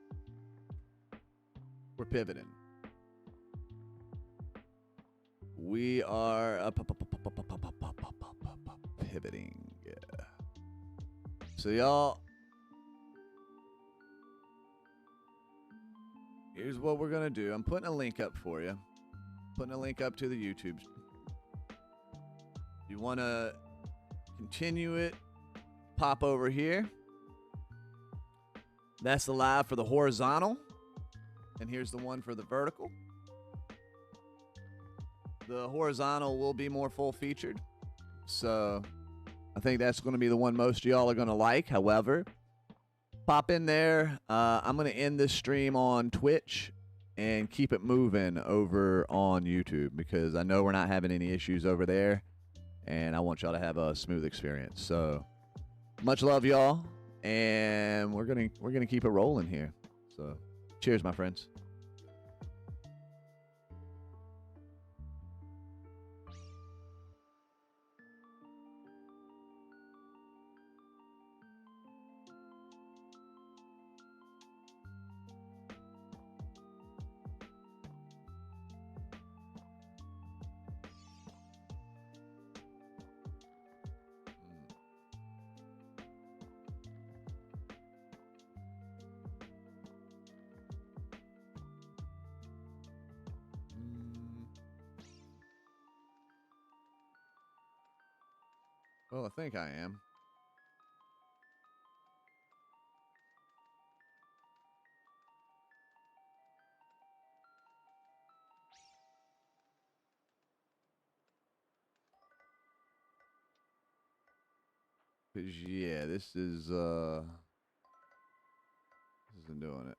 We're pivoting. We are pivoting. Yeah. So y'all, here's what we're gonna do. I'm putting a link up for you. Putting a link up to the YouTube. If you want to continue it, pop over here. That's the live for the horizontal. And here's the one for the vertical. The horizontal will be more full featured. So I think that's going to be the one most of y'all are going to like. However, pop in there. I'm going to end this stream on Twitch and keep it moving over on YouTube because I know we're not having any issues over there. And I want y'all to have a smooth experience. So much love, y'all. And we're gonna keep it rolling here. So cheers, my friends. Well, I think I am. Cause yeah, this isn't doing it.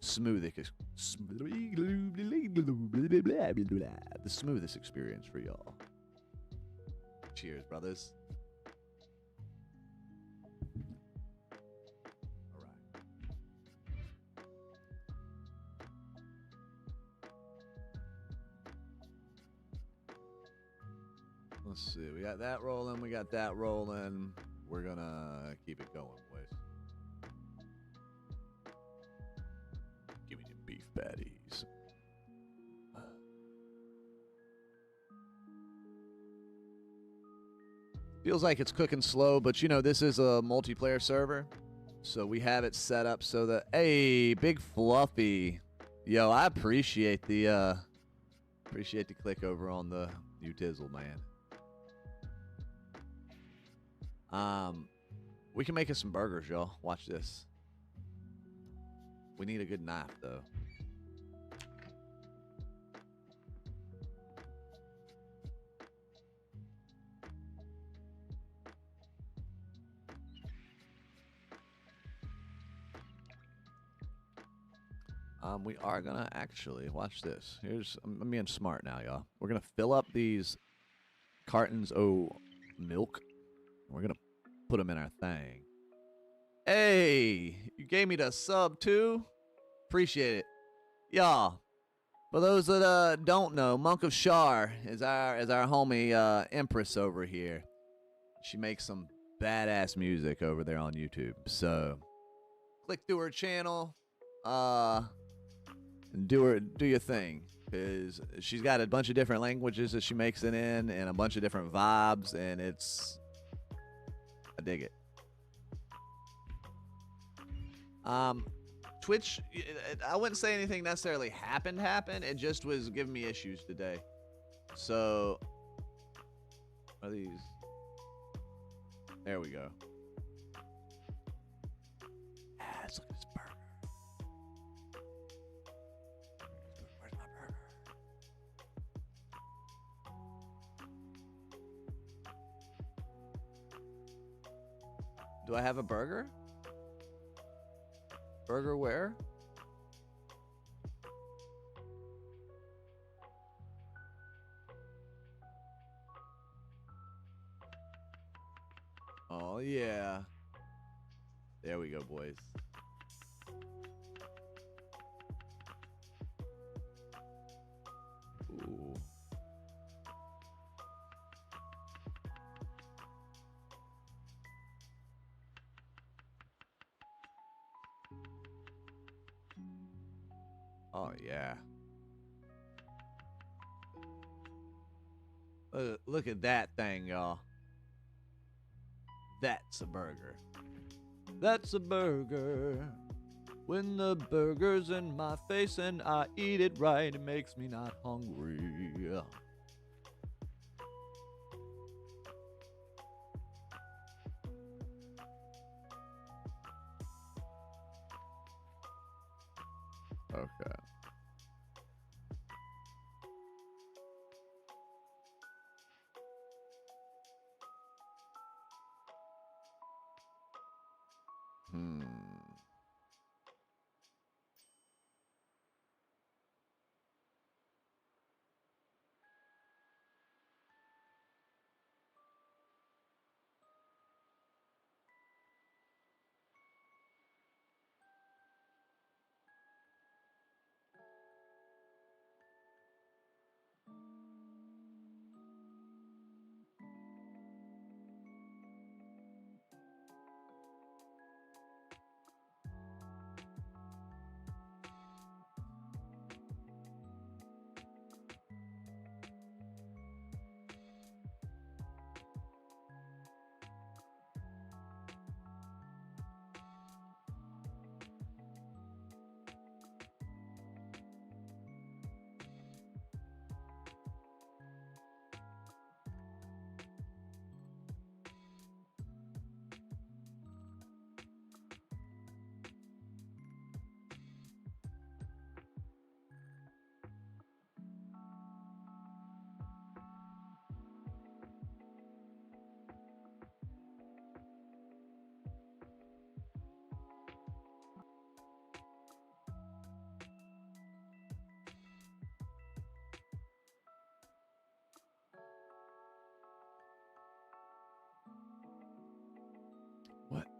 the smoothest experience for y'all. Cheers, brothers. All right. Let's see. We got that rolling. We got that rolling. We're gonna keep it going, boys. Give me them beef patties. Feels like it's cooking slow, but you know, this is a multiplayer server. So we have it set up so that, hey, Big Fluffy. Yo, I appreciate the click over on the new Tizzle, man. We can make us some burgers, y'all. Watch this. We need a good knife, though. We are gonna actually watch this. I'm being smart now, y'all. We're gonna fill up these cartons of milk. We're gonna put them in our thing. Hey, you gave me the sub too. Appreciate it, y'all. For those that don't know, Monk of Shar is our homie Empress over here. She makes some badass music over there on YouTube. So click through her channel. Do your thing, because she's got a bunch of different languages that she makes it in and a bunch of different vibes, and I dig it. Twitch, I wouldn't say anything necessarily happened. It just was giving me issues today. So are these? There we go. Let's look at this burger. Where's my burger? Do I have a burger? Burger where? Oh, yeah. There we go, boys. Ooh. Oh, yeah. Look at that thing, y'all. That's a burger. That's a burger. When the burger's in my face and I eat it right, it makes me not hungry. Okay.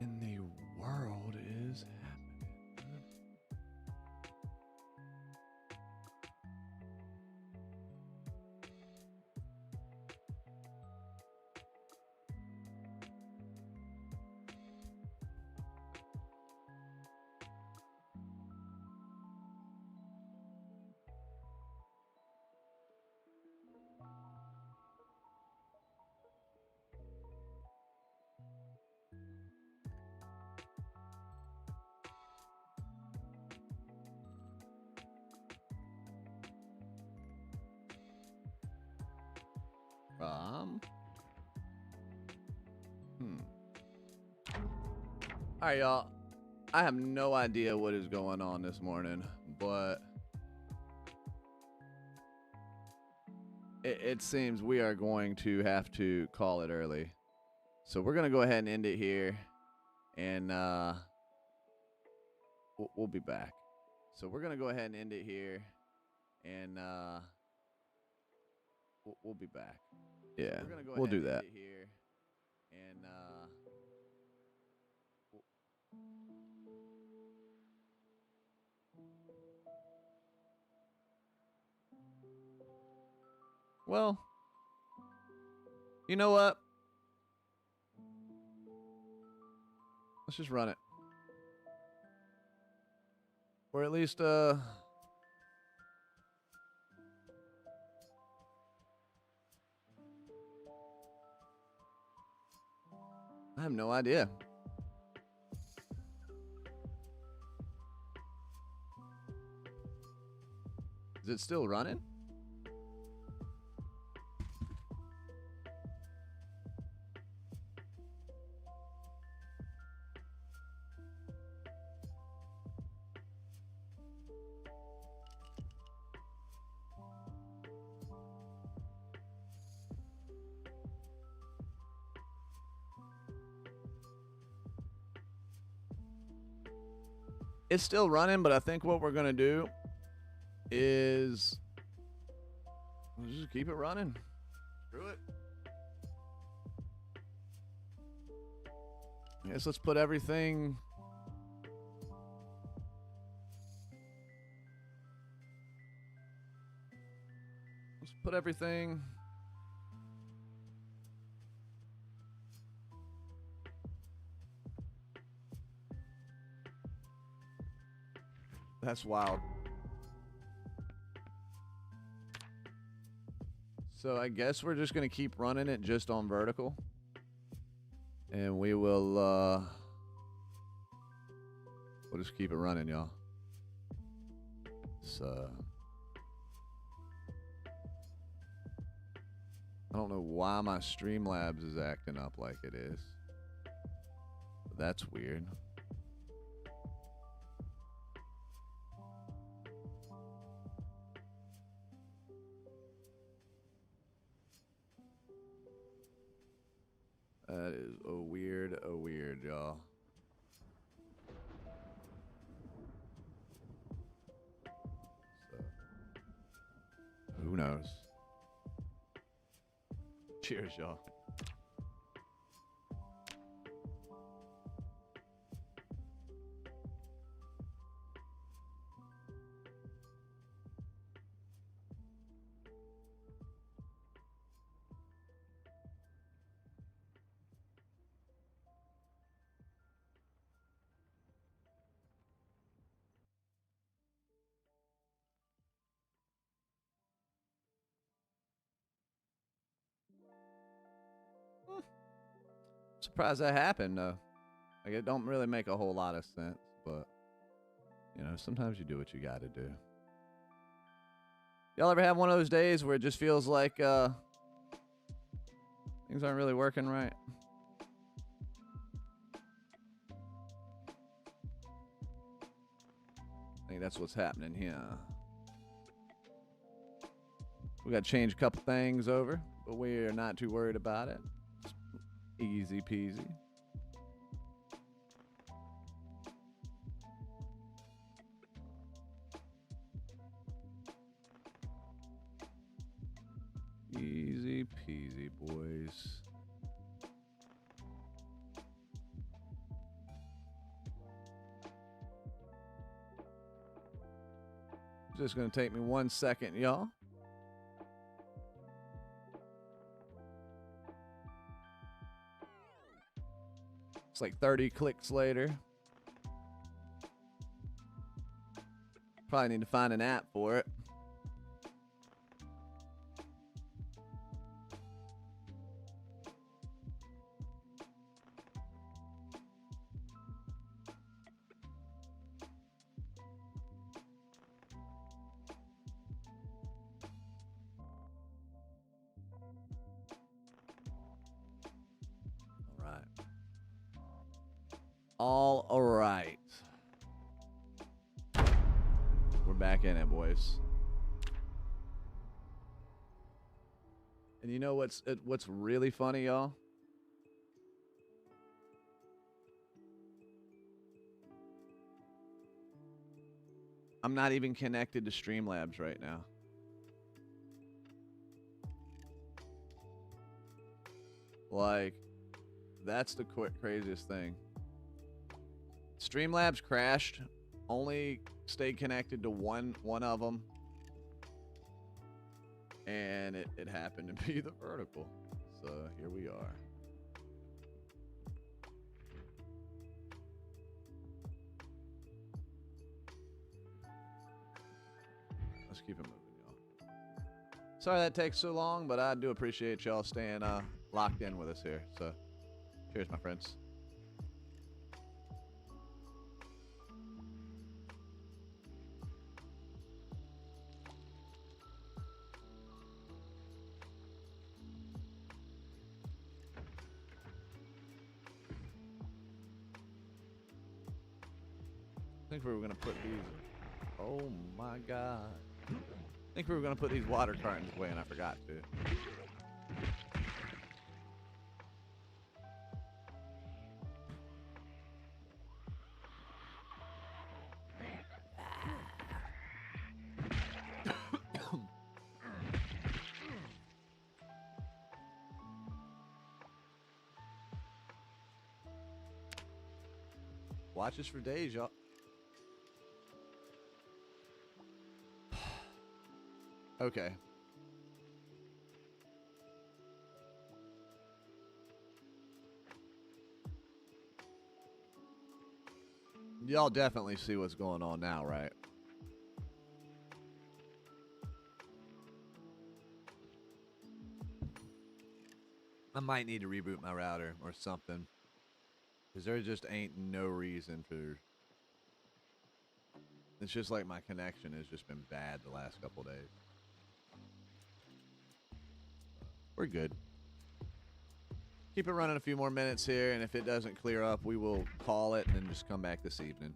in the world is happening? All right, y'all. I have no idea what is going on this morning, but it seems we are going to have to call it early. So we're gonna go ahead and end it here, and we'll be back. So we're gonna go ahead and end it here, and we'll be back. Yeah, so we'll do that. Here, and well, you know what? Let's just run it. Or at least I have no idea. Is it still running? It's still running, but I think what we're gonna do is we'll just keep it running. Screw it. I guess let's put everything. Let's put everything. That's wild. So I guess we're just gonna keep running it just on vertical. And we will we'll just keep it running, y'all. So I don't know why my Streamlabs is acting up like it is. That's weird. That is a weird, y'all. So, who knows? Cheers, y'all. Surprised that happened though. Like it don't really make a whole lot of sense, but you know, sometimes you do what you gotta do. Y'all ever have one of those days where it just feels like things aren't really working right? I think that's what's happening here. We got to change a couple things over, but we're not too worried about it. Easy peasy. Easy peasy, boys. Just gonna take me 1 second, y'all. It's like 30 clicks later. Probably need to find an app for it. All right. We're back in it, boys. And you know what's really funny, y'all? I'm not even connected to Streamlabs right now. Like, that's the craziest thing. Streamlabs crashed. Only stayed connected to one of them. And it happened to be the vertical. So here we are. Let's keep it moving, y'all. Sorry that takes so long, but I do appreciate y'all staying locked in with us here. So cheers, my friends. I think we were going to put these... Oh, my God. I think we were going to put these water cartons away, and I forgot to. Watch us for days, y'all. Okay. Y'all definitely see what's going on now, right? I might need to reboot my router or something. Because there just ain't no reason for... It's just like my connection has just been bad the last couple days. We're good. Keep it running a few more minutes here, and if it doesn't clear up, we will call it and then just come back this evening.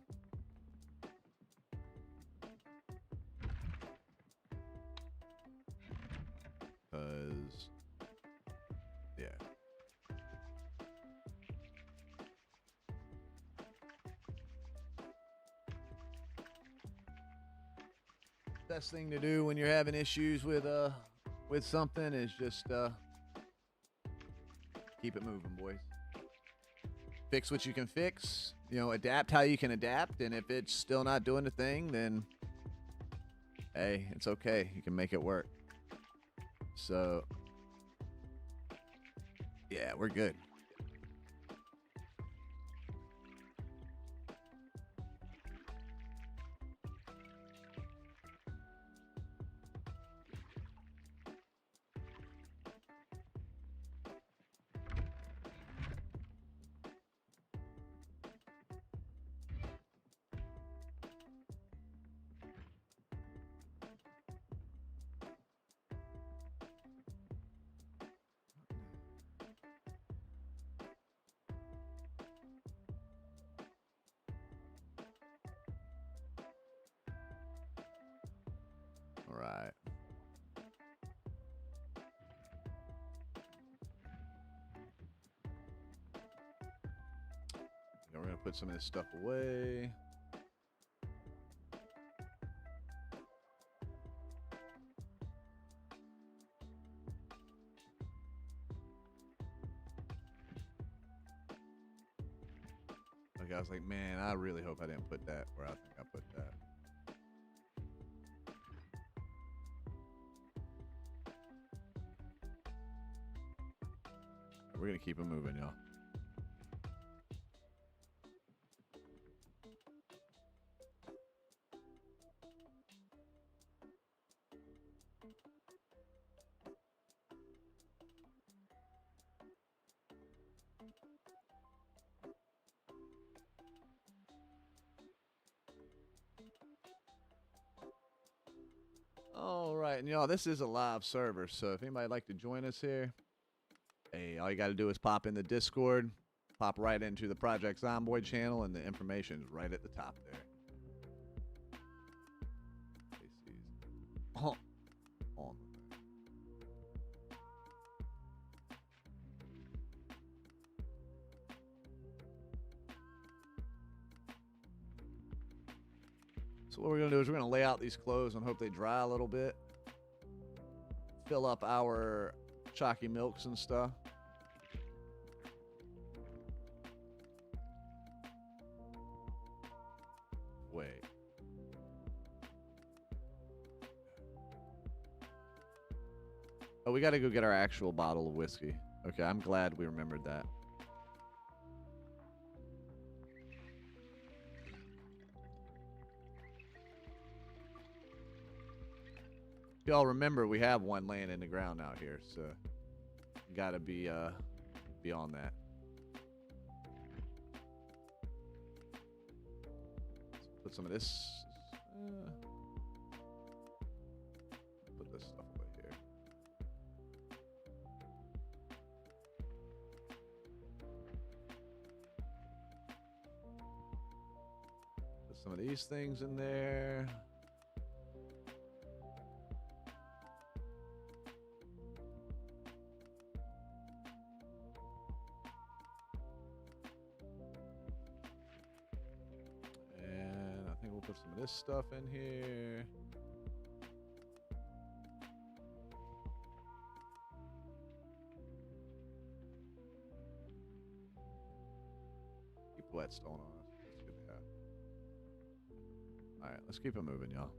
Because, yeah. Best thing to do when you're having issues with something is just keep it moving, boys. Fix what you can fix, you know, adapt how you can adapt, and if it's still not doing the thing, then hey, it's okay. You can make it work. So yeah, we're good. All right. Now we're going to put some of this stuff away. Like, I was like, man, I really hope I didn't put that where I think I put that. we're gonna keep it moving, y'all. All right, and y'all, this is a live server, so if anybody'd like to join us here, hey, all you got to do is pop in the Discord, pop right into the Project Zomboid channel, and the information's right at the top there. Oh, on. So what we're gonna do is we're gonna lay out these clothes and hope they dry a little bit. Fill up our chalky milks and stuff. Wait. Oh, we gotta go get our actual bottle of whiskey. Okay, I'm glad we remembered that. Y'all remember we have one laying in the ground out here, so you gotta be on that. Let's put some of this. Put this stuff away here. Put some of these things in there. Put some of this stuff in here. Keep the whetstone on us. That's good to have. Alright, let's keep it moving, y'all.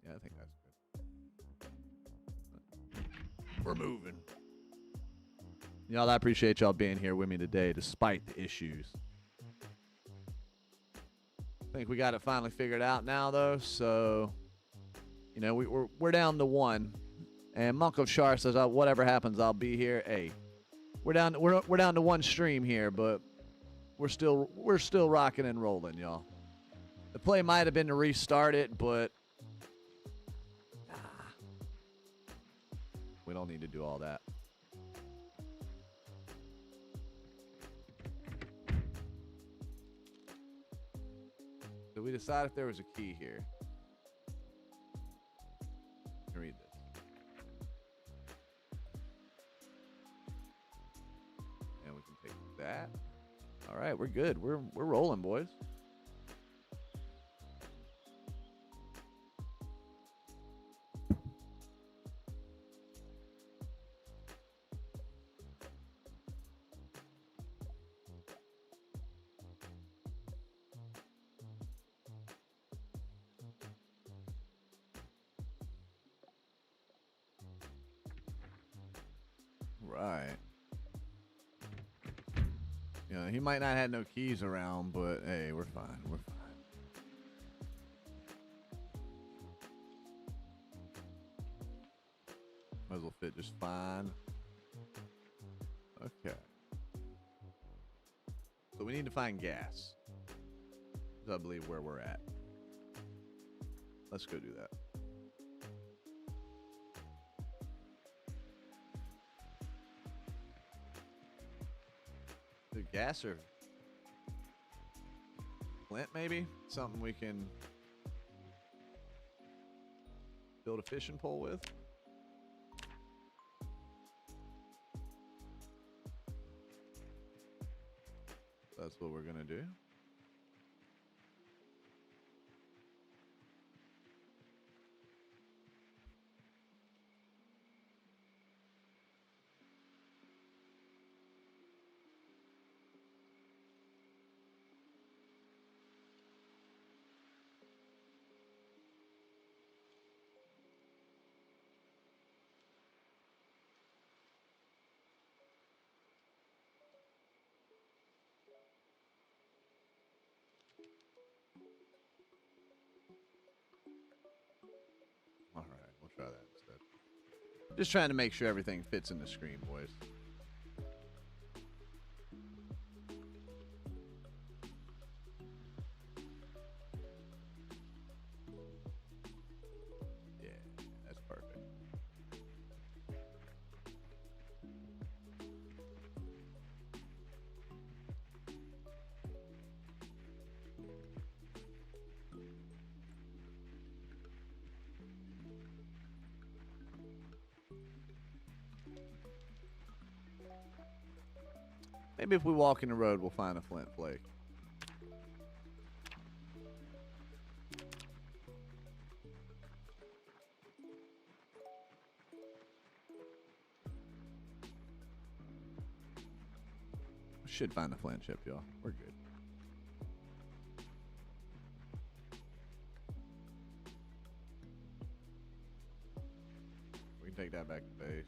Yeah, I think that's good. We're moving. Y'all, I appreciate y'all being here with me today despite the issues. I think we got it finally figured out now, though, so, you know, we're down to one. And Monk of Shar says, whatever happens, I'll be here. Hey, we're down to one stream here, but we're still rocking and rolling, y'all. The play might have been to restart it, but we don't need to do all that. Did we decide if there was a key here? Let me read this. And we can take that. All right, we're good. We're rolling, boys. Right. You know, he might not have no keys around, but hey, we're fine. We're fine. Might as well fit just fine. Okay. So we need to find gas. I believe where we're at. Let's go do that. The gas or flint, maybe? Something we can build a fishing pole with. That's what we're gonna do. try that instead. Just trying to make sure everything fits in the screen, boys. Yeah, that's perfect. Maybe if we walk in the road, we'll find a flint flake. Should find a flint chip, y'all. We're good. We can take that back to base.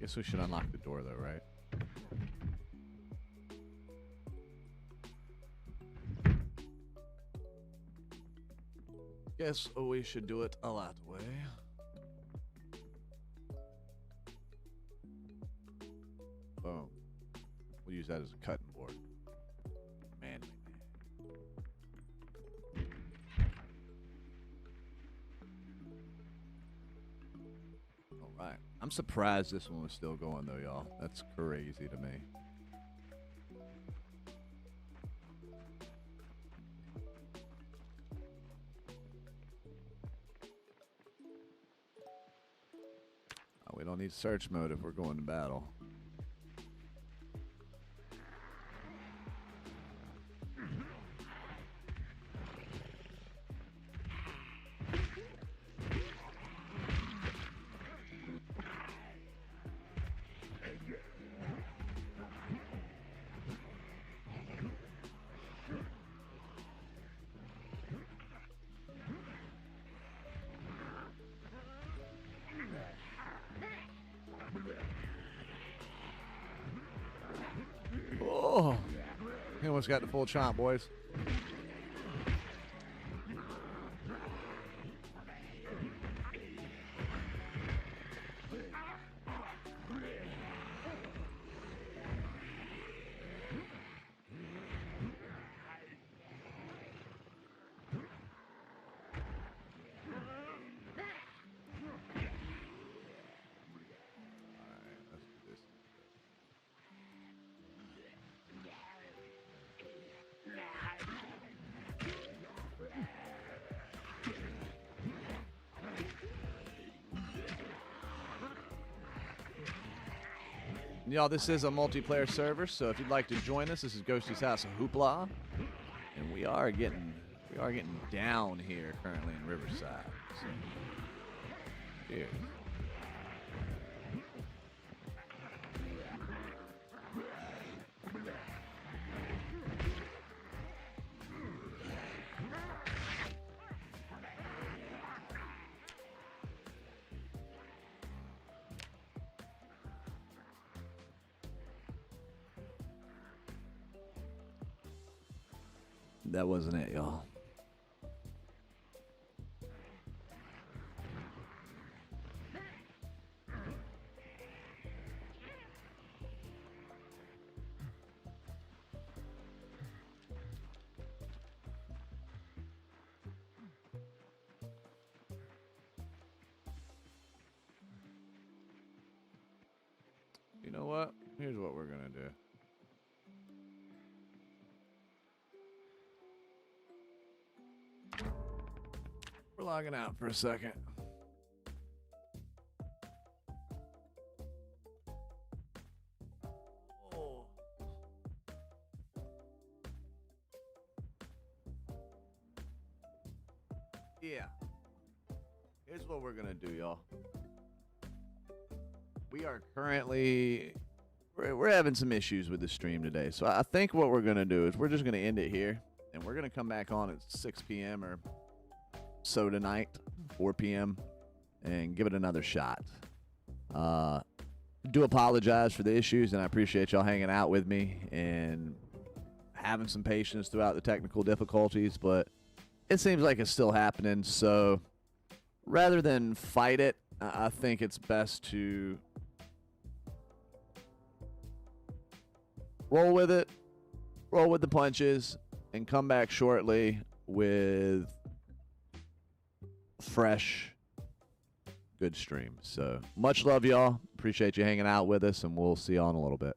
Guess we should unlock the door, though, right? Guess we should do it a that way. Boom. We'll use that as a cutting board. Manly man. All right. I'm surprised this one was still going, though, y'all. That's crazy to me. Oh, we don't need search mode if we're going to battle. Oh, he almost got the full chomp, boys. Y'all, this is a multiplayer server, so if you'd like to join us, this is Ghosty's House of Hoopla, and we are getting down here currently in Riverside. So, cheers. That wasn't it, y'all. You know what? Here's what we're gonna do. We're logging out for a second. Oh. Yeah. Here's what we're gonna do, y'all. We are currently we're having some issues with the stream today, so I think what we're gonna do is we're just gonna end it here, and we're gonna come back on at 6 p.m. or so tonight, 4 p.m., and give it another shot. do apologize for the issues, and I appreciate y'all hanging out with me and having some patience throughout the technical difficulties, but it seems like it's still happening. So rather than fight it, I think it's best to roll with it, roll with the punches, and come back shortly with fresh, good stream. So much love, y'all. Appreciate you hanging out with us, and we'll see y'all in a little bit.